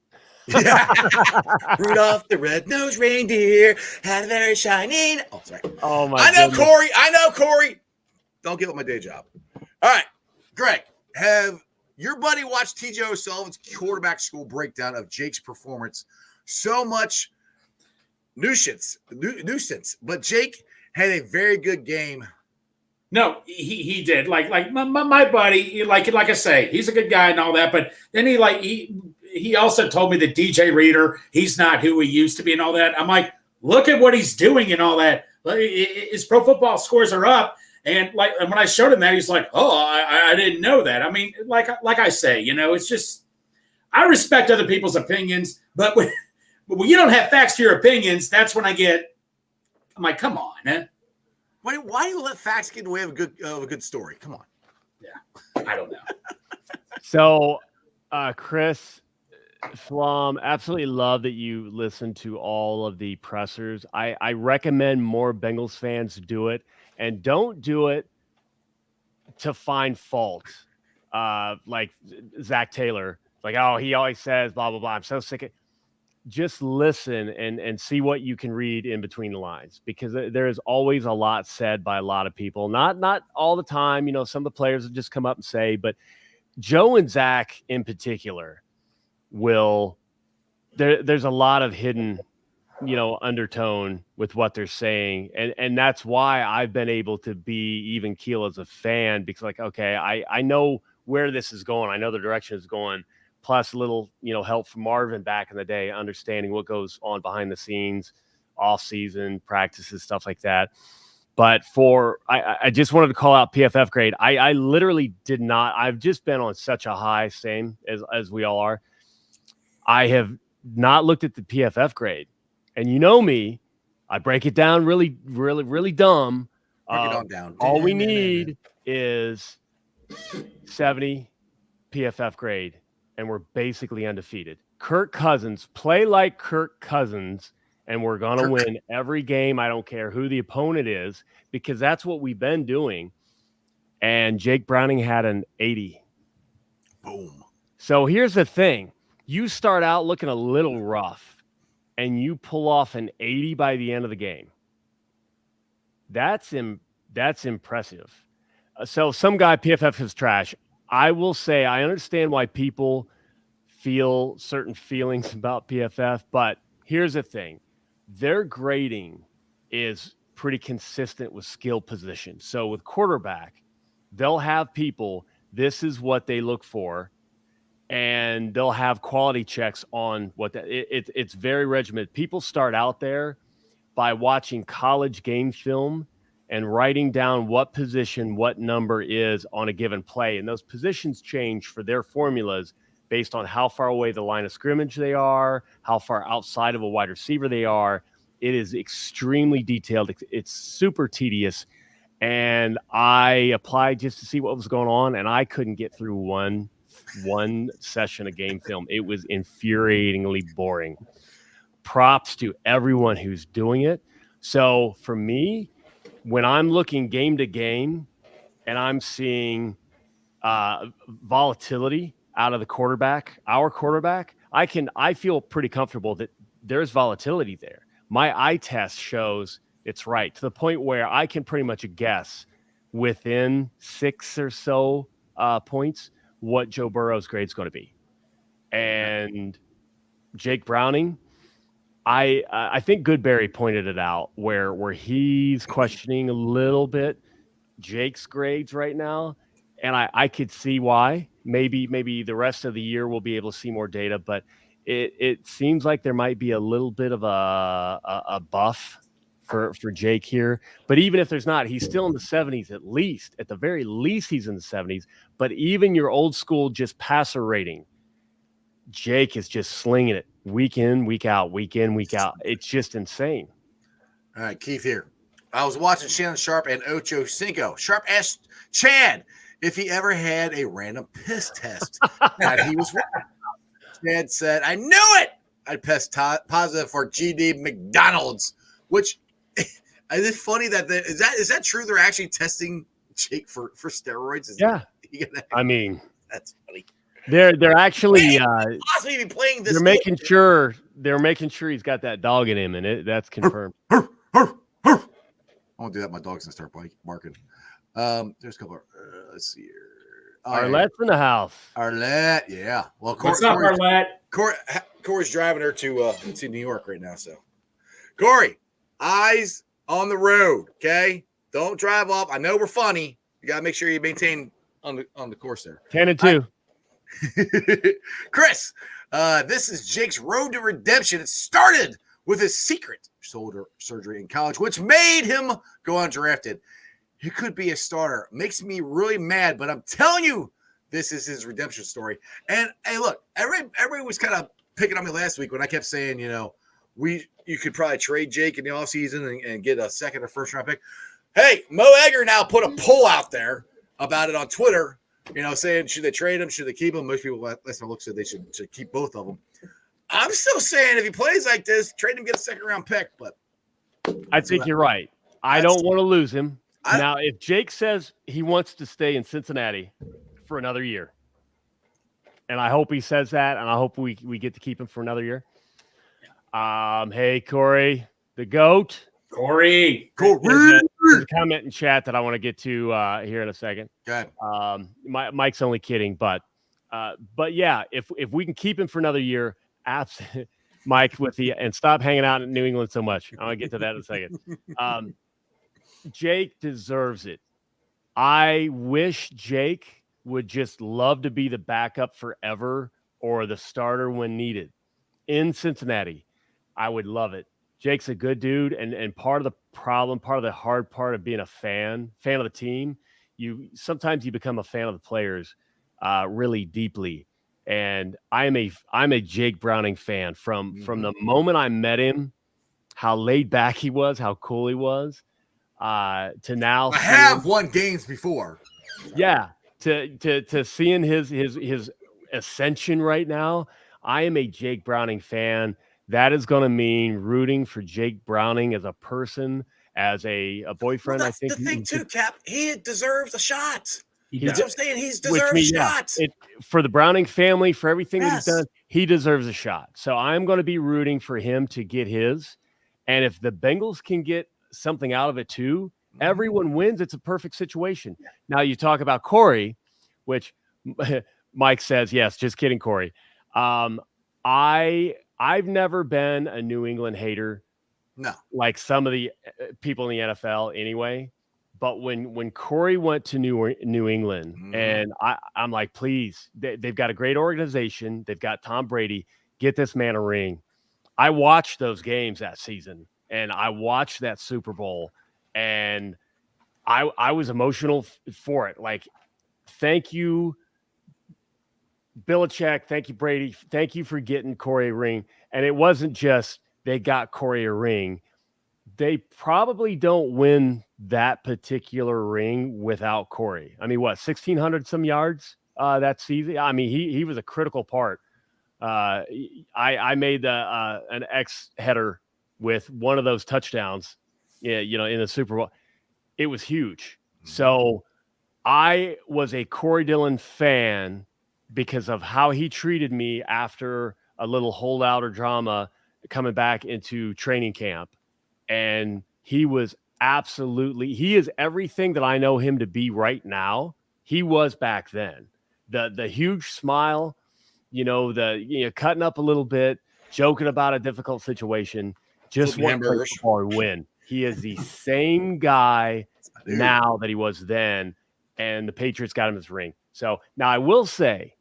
Yeah. Rudolph the red-nosed reindeer had a very shining. Oh, sorry. Oh my! I know Corey. Don't give up my day job. All right, Greg, have your buddy watched T.J. O'Sullivan's quarterback school breakdown of Jake's performance? So much nuisance, but Jake had a very good game. No, he did. Like my buddy, like I say, he's a good guy and all that. But then he also told me that DJ Reader, he's not who he used to be and all that. I'm like, look at what he's doing and all that. His pro football scores are up. And when I showed him that, he's like, oh, I didn't know that. I mean, like I say, it's just, I respect other people's opinions, but when you don't have facts to your opinions, that's when I'm like, come on, eh? Why do you let facts get in the way of a good story? Come on. Yeah, I don't know. So, Chris, Flom, absolutely love that you listen to all of the pressers. I recommend more Bengals fans do it, and don't do it to find fault. Like Zach Taylor, like, oh, he always says blah blah blah. I'm so sick of. Just listen and see what you can read in between the lines, because there is always a lot said by a lot of people. Not all the time. Some of the players will just come up and say, but Joe and Zach in particular there's a lot of hidden, undertone with what they're saying. And that's why I've been able to be even keel as a fan, because okay, I know where this is going. I know the direction it's going. Plus a little, help from Marvin back in the day, understanding what goes on behind the scenes, off season practices, stuff like that. But I just wanted to call out PFF grade. I literally did not. I've just been on such a high, same as we all are. I have not looked at the PFF grade, and me, I break it down really, really, really dumb. Break it on down. All we need is 70 PFF grade, and we're basically undefeated. Kirk Cousins, play like Kirk Cousins, and we're going to win every game. I don't care who the opponent is, because that's what we've been doing. And Jake Browning had an 80. Boom. So here's the thing. You start out looking a little rough, and you pull off an 80 by the end of the game. That's impressive. So some guy, PFF is trash. I will say I understand why people feel certain feelings about PFF, but here's the thing. Their grading is pretty consistent with skill position. So with quarterback, they'll have people, this is what they look for, and they'll have quality checks on what it's very regimented. People start out there by watching college game film and writing down what position, what number is on a given play. And those positions change for their formulas based on how far away the line of scrimmage they are, how far outside of a wide receiver they are. It is extremely detailed. It's super tedious. And I applied just to see what was going on, and I couldn't get through one session of game film. It was infuriatingly boring. Props to everyone who's doing it. So for me, when I'm looking game to game and I'm seeing volatility out of the quarterback, our quarterback, I feel pretty comfortable that there's volatility there. My eye test shows it's right, to the point where I can pretty much guess within 6 or so points what Joe Burrow's grade is going to be. And Jake Browning, I think Goodberry pointed it out where he's questioning a little bit Jake's grades right now, and I could see why. Maybe the rest of the year we'll be able to see more data, but it seems like there might be a little bit of a buff for Jake here. But even if there's not, he's still in the 70s at least. At the very least, he's in the 70s. But even your old school just passer rating, Jake is just slinging it week in, week out, week in, week out. It's just insane. All right, Keith here. I was watching Shannon Sharp and Ocho Cinco. Sharp asked Chad if he ever had a random piss test. And he was wrong. Chad said, I knew it. I test positive for GD McDonald's, which is it funny that is that true? They're actually testing Jake for steroids? I mean, that's funny. They're actually possibly be playing this. They're making sure he's got that dog in him, and that's confirmed. I won't do that. My dog's gonna start barking. There's a couple. Let's see here. Arlette's in the house. Arlette, yeah. Well, what's up, Arlette? Corey's driving her to New York right now. So, Corey, eyes on the road. Okay, don't drive off. I know we're funny. You gotta make sure you maintain on the course there. 10-2. Chris, this is Jake's road to redemption. It started with his secret shoulder surgery in college, which made him go undrafted. He could be a starter. Makes me really mad, but I'm telling you, this is his redemption story. And hey, look, everybody was kind of picking on me last week when I kept saying, you could probably trade Jake in the offseason and get a second or first round pick. Hey, Mo Egger now put a poll out there about it on Twitter, saying should they trade him, should they keep him? Most people last time I looked said they should keep both of them. I'm still saying if he plays like this, trade him, get a second round pick. But I think you're right. I don't want to lose him. Now, if Jake says he wants to stay in Cincinnati for another year, and I hope he says that, and I hope we get to keep him for another year. Hey, Corey, the GOAT. Corey. There's a comment in chat that I want to get to here in a second. Good. Mike's only kidding, but yeah, if we can keep him for another year, Mike and stop hanging out in New England so much. I'm gonna get to that in a second. Jake deserves it. I wish Jake would just love to be the backup forever or the starter when needed in Cincinnati. I would love it. Jake's a good dude, and part of the problem, part of the hard part of being a fan of the team, sometimes you become a fan of the players really deeply. And I'm a Jake Browning fan from the moment I met him, how laid back he was, how cool he was. To now, I have won games before. Yeah, to seeing his ascension right now, I am a Jake Browning fan. That is going to mean rooting for Jake Browning as a person, as a boyfriend. Well, I think the thing too, Cap. He deserves a shot. That's what I'm saying. He deserves a shot. For the Browning family, for everything that he's done, he deserves a shot. So I'm going to be rooting for him to get his. And if the Bengals can get something out of it too, everyone wins. It's a perfect situation. Now you talk about Corey, which Mike says, yes, just kidding, Corey. I've never been a New England hater. No. Like some of the people in the NFL anyway. But when Corey went to New England, and I'm like, please, they've got a great organization. They've got Tom Brady. Get this man a ring. I watched those games that season, and I watched that Super Bowl, and I was emotional for it. Like, thank you, Belichick. Thank you, Brady. Thank you for getting Corey a ring. And it wasn't just they got Corey a ring. They probably don't win that particular ring without Corey. I mean, what, 1,600 some yards that season? I mean, he was a critical part. I made an X header with one of those touchdowns, in the Super Bowl. It was huge. So I was a Corey Dillon fan because of how he treated me after a little holdout or drama coming back into training camp. And he is everything that I know him to be right now. He was back then. The huge smile, cutting up a little bit, joking about a difficult situation, just want to play football and win. He is the same guy now that he was then, and the Patriots got him his ring. So now I will say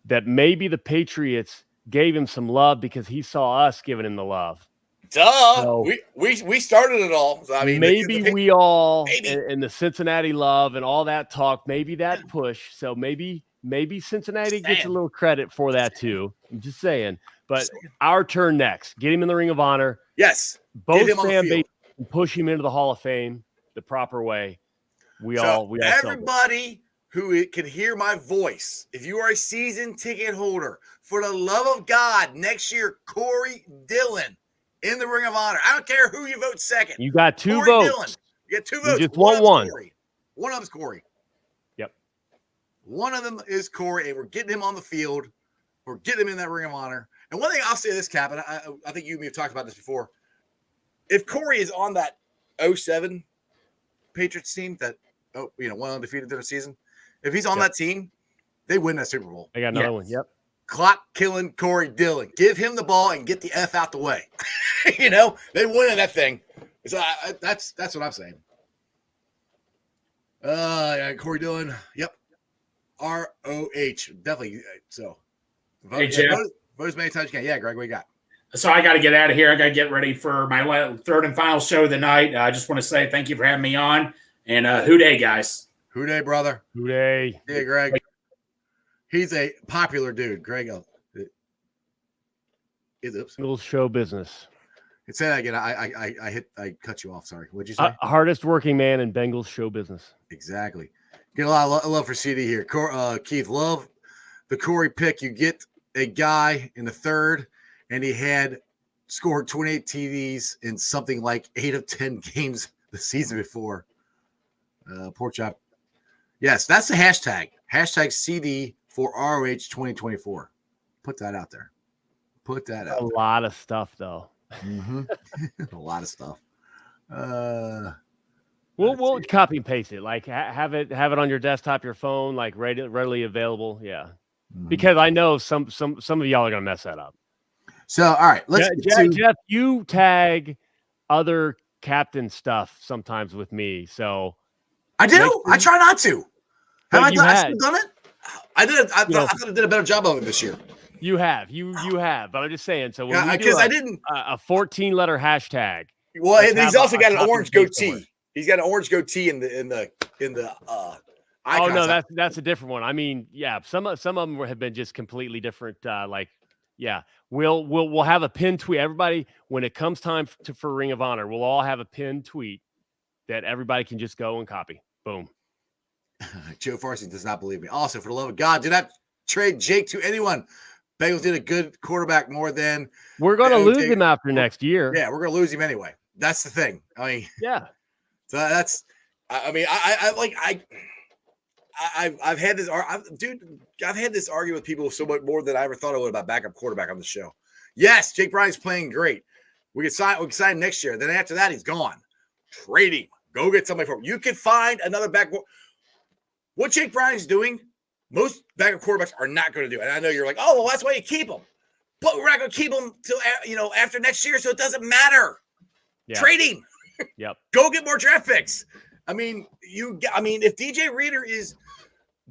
that maybe the Patriots gave him some love because he saw us giving him the love. Duh. So, we started it all. So, I mean, maybe we all in the Cincinnati love and all that talk, maybe that push. So maybe Cincinnati gets a little credit for that too. I'm just saying. But our turn next. Get him in the Ring of Honor. Yes. Both fan bases push him into the Hall of Fame the proper way. We all everybody who can hear my voice, if you are a season ticket holder, for the love of God, next year, Corey Dillon in the Ring of Honor. I don't care who you vote second. You got two Corey votes. Dillon. You got two votes. You just want one. One of them's Corey. Yep. One of them is Corey, and we're getting him on the field. We're getting him in that Ring of Honor. And one thing I'll say this, Cap, and I think you and me have talked about this before. If Corey is on that 07 Patriots team that won undefeated in the season, if he's on that team, they win that Super Bowl. They got another one. Yep. Clock killing Corey Dillon. Give him the ball and get the F out the way. They win in that thing. So that's what I'm saying. Corey Dillon. Yep. ROH. Definitely. So hey, Jeff. Vote as many times as you can. Yeah, Greg, what you got? So I got to get out of here. I got to get ready for my third and final show of the night. I just want to say thank you for having me on. And who day, guys? Who day, brother? Who day? Yeah, Greg. He's a popular dude. Greg. Bengals show business. Say that again. I cut you off. Sorry. What'd you say? Hardest working man in Bengals show business. Exactly. Get a lot of love for CD here. Keith, love the Corey pick. You get a guy in the third, and he had scored 28 TDs in something like 8 of 10 games the season before. Pork chop. Yes, that's the hashtag. Hashtag CD for ROH 2024. Put that out there. A lot of stuff, though. Mm-hmm. A lot of stuff. We'll copy and paste it. Like have it on your desktop, your phone, like readily available. Yeah, because I know some of y'all are gonna mess that up. So all right, Jeff, you tag other captain stuff sometimes with me. So I do. I try not to. Have I done it? I did. I thought I did a better job of it this year. You have, but I'm just saying. So because I didn't a 14-letter hashtag. Well, and he's also got an orange goatee. He's got an orange goatee in the. Oh no, that's a different one. I mean, yeah, some of them have been just completely different. We'll have a pinned tweet. Everybody, when it comes time for Ring of Honor, we'll all have a pinned tweet that everybody can just go and copy. Boom. Joe Farsi does not believe me. Also, for the love of God, do not trade Jake to anyone. Bengals did a good quarterback more than we're going to lose him after next year. Yeah, we're going to lose him anyway. That's the thing. I mean, yeah. So that's. I mean, I've had this. I've had this argument with people so much more than I ever thought I would about backup quarterback on the show. Yes, Jake Bryan's playing great. We can sign him next year. Then after that, he's gone. Trade him. Go get somebody for him. You can find another back. What Jake Bryan's doing most backup quarterbacks are not going to do it. And I know you're like, oh, well, that's why you keep them. But we're not going to keep them till after next year, so it doesn't matter. Yeah. Trade him. Yep. Go get more draft picks. I mean, if DJ Reader is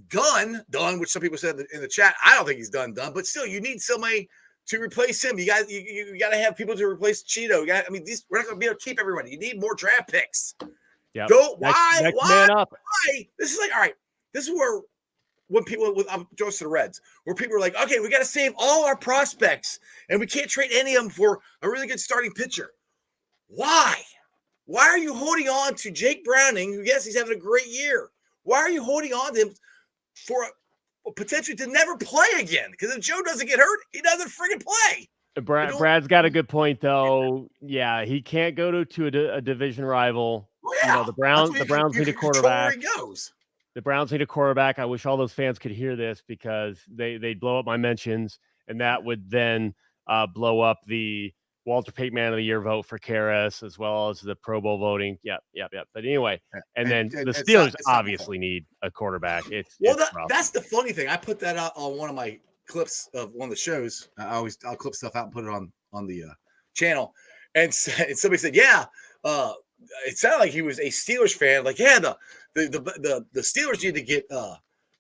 done, which some people said in the chat, I don't think he's done, but still, you need somebody to replace him. You got to have people to replace Cheeto. We're not going to be able to keep everybody. You need more draft picks. Yeah. Why? Man up. Why? This is like, all right. This is where when people goes to the Reds, where people are like, okay, we got to save all our prospects, and we can't trade any of them for a really good starting pitcher. Why? Why are you holding on to Jake Browning, who, yes, he's having a great year? Why are you holding on to him for a potential to never play again? Because if Joe doesn't get hurt, he doesn't friggin' play. Brad's got a good point, though. Yeah, he can't go to a division rival. Well, yeah. The Browns need a quarterback. Where he goes. The Browns need a quarterback. I wish all those fans could hear this because they'd blow up my mentions, and that would then blow up the Walter Payton Man of the Year vote for Karras, as well as the Pro Bowl voting. Yep. But anyway, and then the Steelers obviously need a quarterback. That's the funny thing. I put that out on one of my clips of one of the shows. I'll clip stuff out and put it on the channel. And somebody said, yeah, it sounded like he was a Steelers fan. Like, yeah, the Steelers need to get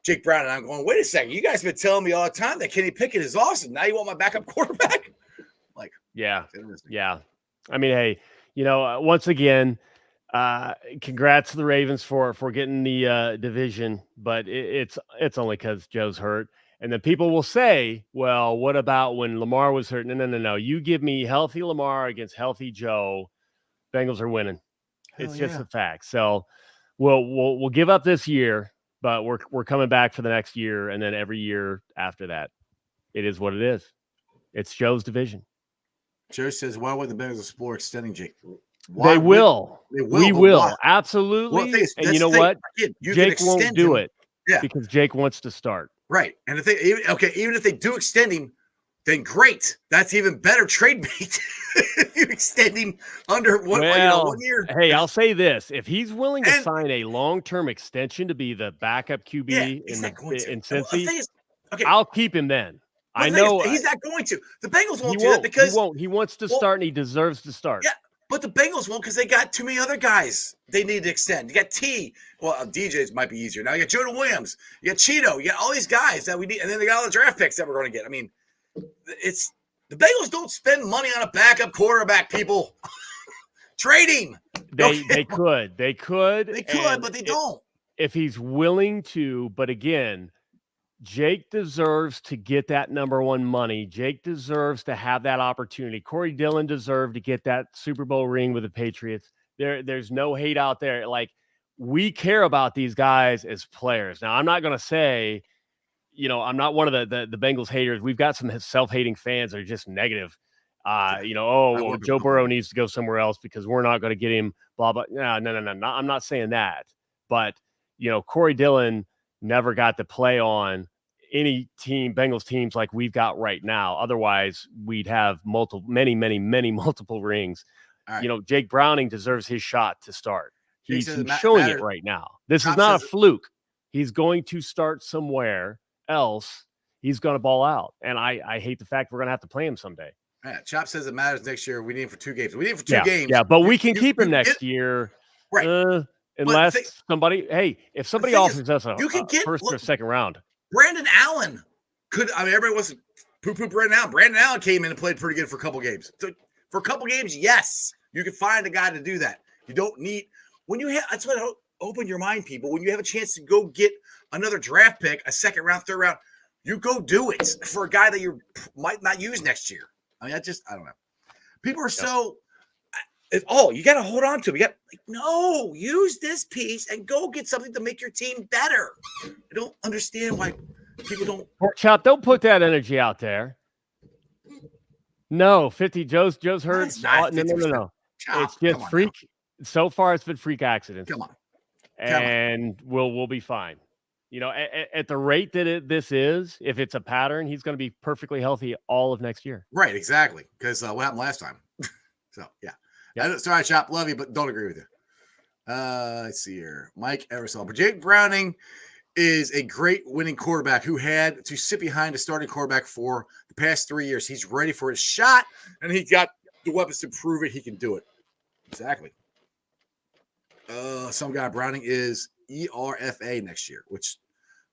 Jake Brown. And I'm going, wait a second. You guys have been telling me all the time that Kenny Pickett is awesome. Now you want my backup quarterback? Like, yeah. I mean, hey, once again, congrats to the Ravens for getting the division, but it's only because Joe's hurt. And then people will say, well, what about when Lamar was hurt? No. You give me healthy Lamar against healthy Joe, Bengals are winning. It's just a fact. So we'll give up this year, but we're coming back for the next year, and then every year after that. It is what it is. It's Joe's division. Joe says, why would the Bengals explore extending Jake? They will. We will. Why? Absolutely. Well, and you know what? Jake won't do it because Jake wants to start. Right. And even if they do extend him, then great. That's even better trade bait. If you extend him under 1 year. Hey, I'll say this. If he's willing to sign a long-term extension to be the backup QB in Cincy, I'll keep him then. I know he's not going to. The Bengals won't do that because he won't. He wants to start, and he deserves to start. Yeah, but the Bengals won't because they got too many other guys they need to extend. You got DJs might be easier now. You got Jonah Williams, you got Cheeto, you got all these guys that we need, and then they got all the draft picks that we're going to get. I mean, it's the Bengals don't spend money on a backup quarterback. People trade him. They could, but they don't. If he's willing to, but again. Jake deserves to get that number one money. Jake deserves to have that opportunity. Corey Dillon deserved to get that Super Bowl ring with the Patriots. There's no hate out there. Like, we care about these guys as players. Now, I'm not going to say, I'm not one of the Bengals haters. We've got some self-hating fans that are just negative. Joe Burrow needs to go somewhere else because we're not going to get him, blah, blah. No. I'm not saying that. But, Corey Dillon never got to play on any Bengals teams like we've got right now. Otherwise, we'd have many multiple rings. Right. Jake Browning deserves his shot to start. He's showing it right now. This is not a fluke. He's going to start somewhere else. He's going to ball out. And I hate the fact we're going to have to play him someday. Yeah, Chop says it matters next year. We need him for 2 games. We need him for 2 games. Yeah, but we can keep him next year. Right. Unless if somebody offers us a first or second round. Brandon Allen everybody wants to poo-poo Brandon Allen. Brandon Allen came in and played pretty good for a couple games. So for a couple games, yes, you can find a guy to do that. You don't need that's what open your mind, people. When you have a chance to go get another draft pick, a second round, third round, you go do it for a guy that you might not use next year. I don't know. People are so. You got to hold on to it. No, use this piece and go get something to make your team better. I don't understand why people don't. Pork Chop, don't put that energy out there. No, 50. Joe's hurt. No. It's just freak. Now. So far, it's been freak accidents. Come on. And we'll be fine. At the rate that this is, if it's a pattern, he's going to be perfectly healthy all of next year. Right, exactly. Because what happened last time? So, yeah. Yep. Sorry, Chop. Love you, but don't agree with you. Let's see here. Mike Eversole. But Jake Browning is a great winning quarterback who had to sit behind a starting quarterback for the past 3 years. He's ready for his shot, and he's got the weapons to prove it. He can do it. Exactly. Some guy Browning is ERFA next year, which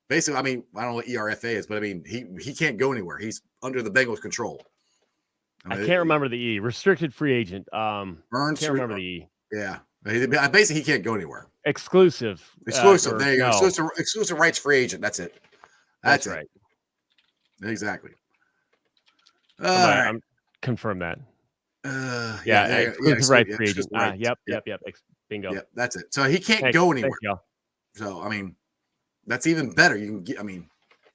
basically, I mean, I don't know what ERFA is, but I mean, he can't go anywhere. He's under the Bengals' control. I can't remember the E. Restricted free agent. Can't remember the E. Yeah. Basically, he can't go anywhere. Exclusive. Exclusive. There you go. Exclusive rights free agent. That's it. That's right. Exactly. I'm confirm that. Exclusive rights free agent. Yep. Bingo. Yep, that's it. So he can't go anywhere. So I mean, that's even better. You can get. I mean,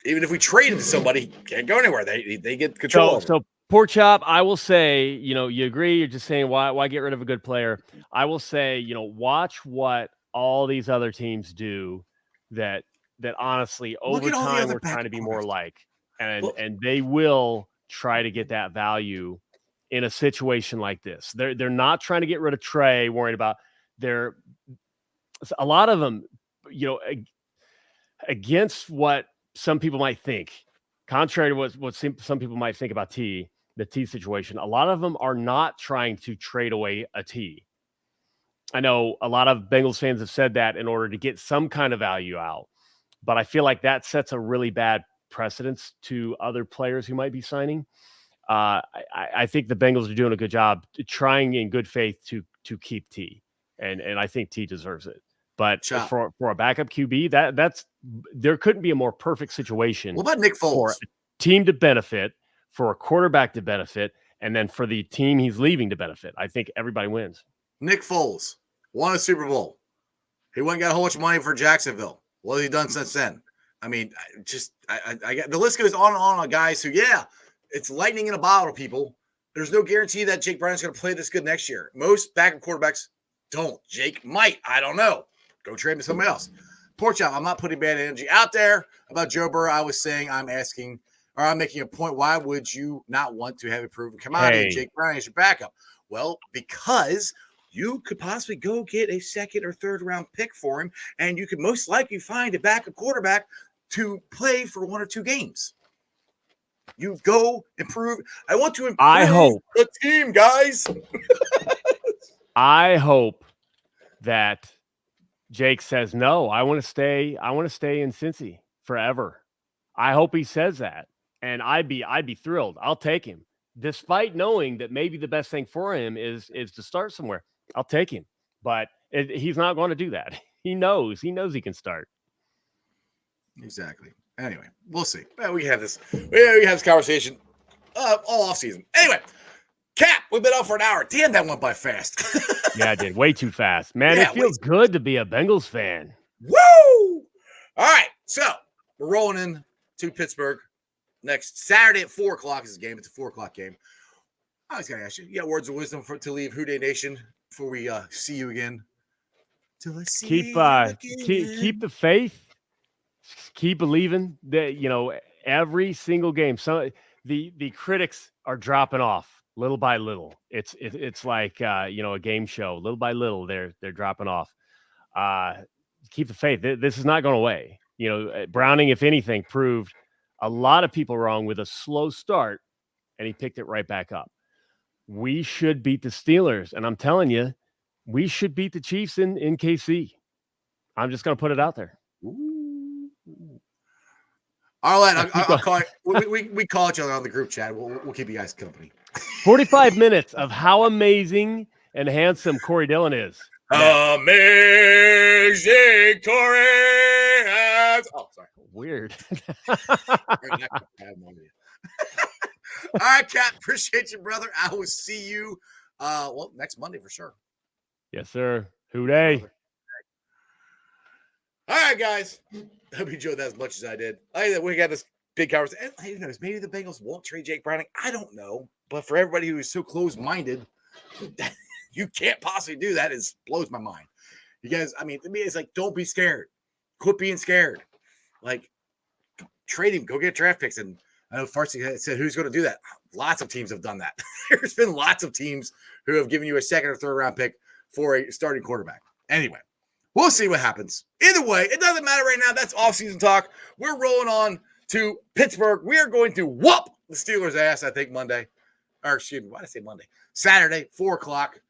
even if we trade him to somebody, he can't go anywhere. They get control. So Pork Chop, I will say, you agree. You're just saying why get rid of a good player? I will say, watch what all these other teams do that honestly over time we're trying to be more like, and they will try to get that value in a situation like this. They're not trying to get rid of Trey, worried about a lot of them, against what some people might think, contrary to what some people might think about the T situation, a lot of them are not trying to trade away a T. I know a lot of Bengals fans have said that in order to get some kind of value out, but I feel like that sets a really bad precedence to other players who might be signing. I think the Bengals are doing a good job trying in good faith to keep T, and I think T deserves it. But for a backup QB, that's there couldn't be a more perfect situation. What about Nick Foles? For a team to benefit, for a quarterback to benefit, and then for the team he's leaving to benefit. I think everybody wins. Nick Foles won a Super Bowl. He went and got a whole bunch of money for Jacksonville. What has he done since then? I mean, I got the list goes on and on guys who, it's lightning in a bottle, people. There's no guarantee that Jake Brownings's going to play this good next year. Most backup quarterbacks don't. Jake might. I don't know. Go trade him to somebody else. Pork Chop, I'm not putting bad energy out there about Joe Burrow. I was saying I'm making a point. Why would you not want to have a proven commodity? Hey. Jake Browning is your backup. Well, because you could possibly go get a second or third round pick for him, and you could most likely find a backup quarterback to play for 1 or 2 games. You go improve. I want to improve the team, guys. I hope that Jake says, no, I want to stay in Cincy forever. I hope he says that. And I'd be thrilled. I'll take him. Despite knowing that maybe the best thing for him is to start somewhere. I'll take him. But he's not going to do that. He knows he can start. Exactly. Anyway, we'll see. We have this conversation all offseason. Anyway, Cap, we've been on for an hour. Damn, that went by fast. Yeah, it did. Way too fast. Man, it feels good to be a Bengals fan. Woo! All right, so we're rolling in to Pittsburgh next Saturday at 4 o'clock is the game. It's a 4 o'clock game. I was going to ask you, got words of wisdom to leave Who Dey Nation before we see you again? Till I see keep the faith. Keep believing that, every single game. So the critics are dropping off little by little. It's like, a game show. Little by little, they're dropping off. Keep the faith. This is not going away. Browning, if anything, proved a lot of people wrong with a slow start, and he picked it right back up. We should beat the Steelers, and I'm telling you, we should beat the Chiefs in KC. I'm just going to put it out there. All right, I'll call it. We call each other on the group chat. We'll keep you guys company. 45 minutes of how amazing and handsome Corey Dillon is. Amazing Corey. Oh, sorry. Weird. All right, Cap. Appreciate you, brother. I will see you next Monday for sure. Yes, sir. Who Dey? All right, guys. I hope you enjoyed that as much as I did. We got this big conversation. Who knows? Maybe the Bengals won't trade Jake Browning. I don't know. But for everybody who is so close-minded, you can't possibly do that. It blows my mind. You guys, to me, it's like, don't be scared. Quit being scared. Like, trade him. Go get draft picks. And I know Farsi said, who's going to do that? Lots of teams have done that. There's been lots of teams who have given you a second or third round pick for a starting quarterback. Anyway, We'll see what happens. Either way, it doesn't matter right now. That's off-season talk. We're rolling on to Pittsburgh. We are going to whoop the Steelers' ass, I think, Monday. Or excuse me, why did I say Monday? Saturday, 4 o'clock.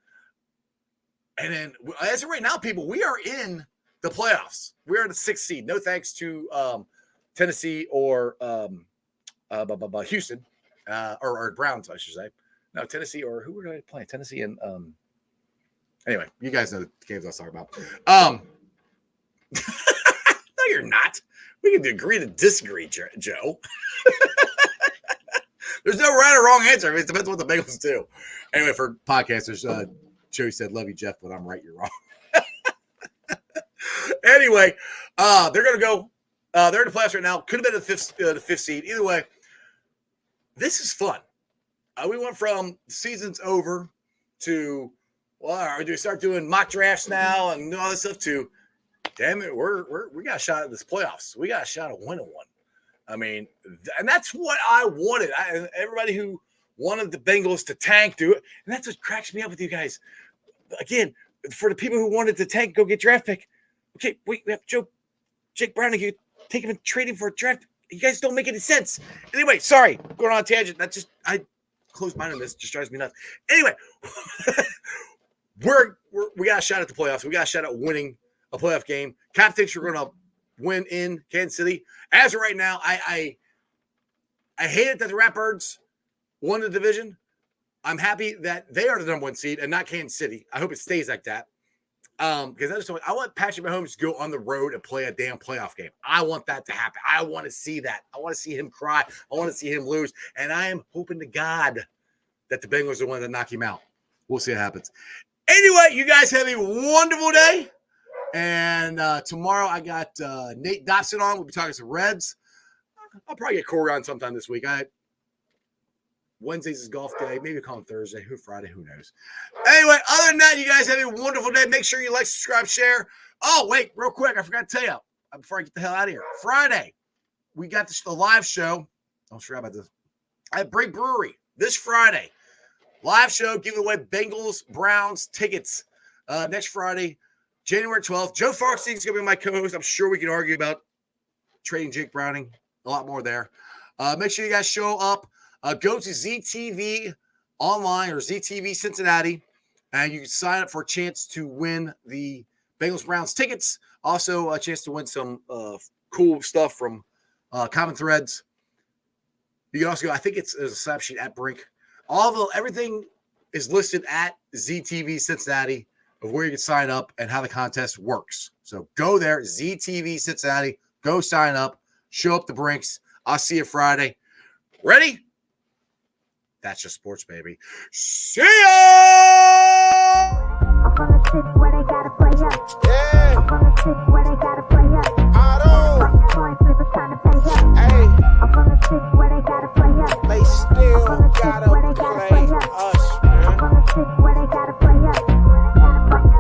And then, as of right now, people, we are in the playoffs. We're in the 6th seed. No thanks to Tennessee or Houston, or Browns, I should say. No, Tennessee, or who were they playing? Tennessee and anyway, you guys know the games I was talking about. No, you're not. We can agree to disagree, Joe. There's no right or wrong answer. I mean, it depends on what the Bengals do. Anyway, for podcasters, Joey said, "Love you, Jeff," but I'm right. You're wrong. Anyway, they're going to go. They're in the playoffs right now. Could have been the fifth seed. Either way, this is fun. We went from season's over to, well, do we start doing mock drafts now and all this stuff to, damn it, we got a shot at this playoffs. We got a shot at winning one. I mean, and that's what I wanted. Everybody who wanted the Bengals to tank, do it. And that's what cracks me up with you guys. Again, for the people who wanted to tank, go get draft pick. Okay, wait, we have Jake Browning. You take him and trade him for a draft. You guys don't make any sense. Anyway, sorry, going on a tangent. I closed mine on this. Just drives me nuts. Anyway, we got a shot at the playoffs. We got a shot at winning a playoff game. Cap thinks we're going to win in Kansas City. As of right now, I hate it that the Ratbirds won the division. I'm happy that they are the number 1 seed and not Kansas City. I hope it stays like that. Because I want Patrick Mahomes to go on the road and play a damn playoff game. I want that to happen. I want to see that. I want to see him cry. I want to see him lose. And I am hoping to God that the Bengals are the one that knock him out. We'll see what happens. Anyway, you guys have a wonderful day. And tomorrow I got Nate Dobson on. We'll be talking some Reds. I'll probably get Corey on sometime this week. Wednesday's is golf day. Maybe call him Thursday. Friday? Who knows? Anyway, other than that, you guys have a wonderful day. Make sure you like, subscribe, share. Oh, wait, real quick. I forgot to tell you before I get the hell out of here. Friday, we got the live show. I forgot about this. At Break Brewery this Friday. Live show giving away Bengals, Browns tickets next Friday, January 12th. Joe Farkstein's going to be my co-host. I'm sure we can argue about trading Jake Browning. A lot more there. Make sure you guys show up. Go to ZTV online or ZTV Cincinnati, and you can sign up for a chance to win the Bengals Browns tickets. Also, a chance to win some cool stuff from Common Threads. You can also go, I think there's a snap sheet at Brink. Everything is listed at ZTV Cincinnati of where you can sign up and how the contest works. So go there, ZTV Cincinnati, go sign up, show up the Brinks. I'll see you Friday. Ready? That's just sports, baby. See ya! I'm from the city where they gotta play up. Yeah, I'm from the city where they gotta play up. I don't. Coin flippers trying to pay up. Hey, I'm from the city where they gotta play up. they still I'm from the city gotta where they gotta play play up. us, I'm man. from the city where they gotta play up.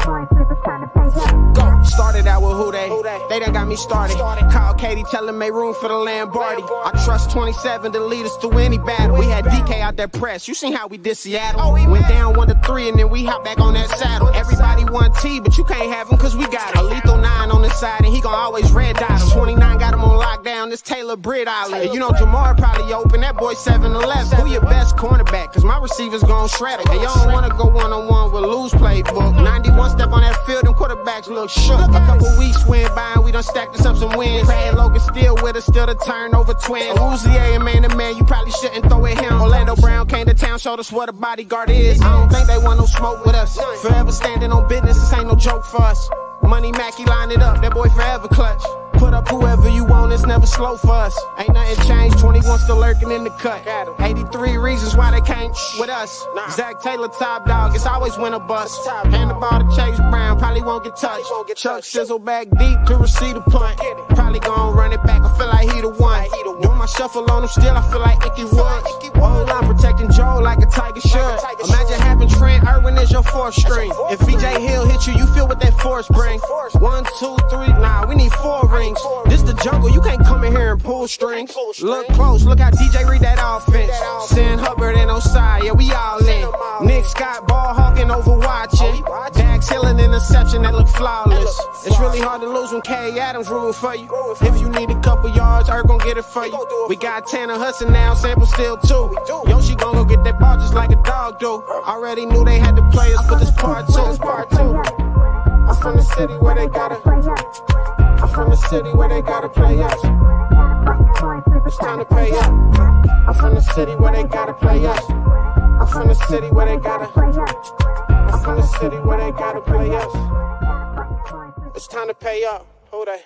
Coin flippers trying to pay up. Go. Started out with who they done got me started. Call Katie, tell him make room for the Lamborghini. I trust 27 to lead us through any battle. We had DK out there press. You seen how we did Seattle? Went down 1-3 and then we hop back on that saddle. Everybody want T, but you can't have him cause we got him. A lethal 9 on the side and he gon' always red dot him. 29 got him on lockdown, this Taylor Britt Island. You know Jamar probably open, that boy 7-11. Who your best cornerback? Cause my receivers gon' shred him. And you don't wanna go one-on-one with Lou's playbook. 91 step on that field, them quarterbacks look shook. A couple weeks went by and we done stacked us up some wins. Brad Logan still with us, still the turnover twin. Uzier and man to man, you probably shouldn't throw at him. Orlando Brown came to town, showed us what a bodyguard is. I don't think they want no smoke with us. Forever standing on business, this ain't no joke for us. Money Mackey line it up, that boy forever clutch. Put up whoever you want, it's never slow for us. Ain't nothing changed, 21 still lurking in the cut. 83 reasons why they can't with us. Zach Taylor top dog, it's always win or bust. Hand the ball to Chase Brown, probably won't get touched. Chuck sizzle back deep to receive the punt. Probably gon' run it back, I feel like he the one. Doing my shuffle on him still, I feel like Icky Woods. Whole line protecting Joe like a tiger should. Imagine having Trent Irwin as your 4th string. If VJ Hill hit you, you feel what that force bring. 1, 2, 3, nah, we need 4 rings. This the jungle, you can't come in here and pull strings. Look close, look how DJ read that offense. Sin Hubbard and Osai, yeah, we all in. Nick Scott ball hawking over watching. Dax Hill an interception that look flawless. It's It's really hard to lose when K. Adams rooting for you. If you need a couple yards, Earth gon' get it for you. We got Tanner Hudson now, Sample still too. Yoshi gon' go get that ball just like a dog do. Already knew they had the players, but this part two. I'm from the city where they gotta. I'm from the city where they gotta play us. It's time to pay up. I'm from the city where they gotta play us. I'm from the city where they gotta. I'm from the city where they gotta play us. It's time to pay up. Who they?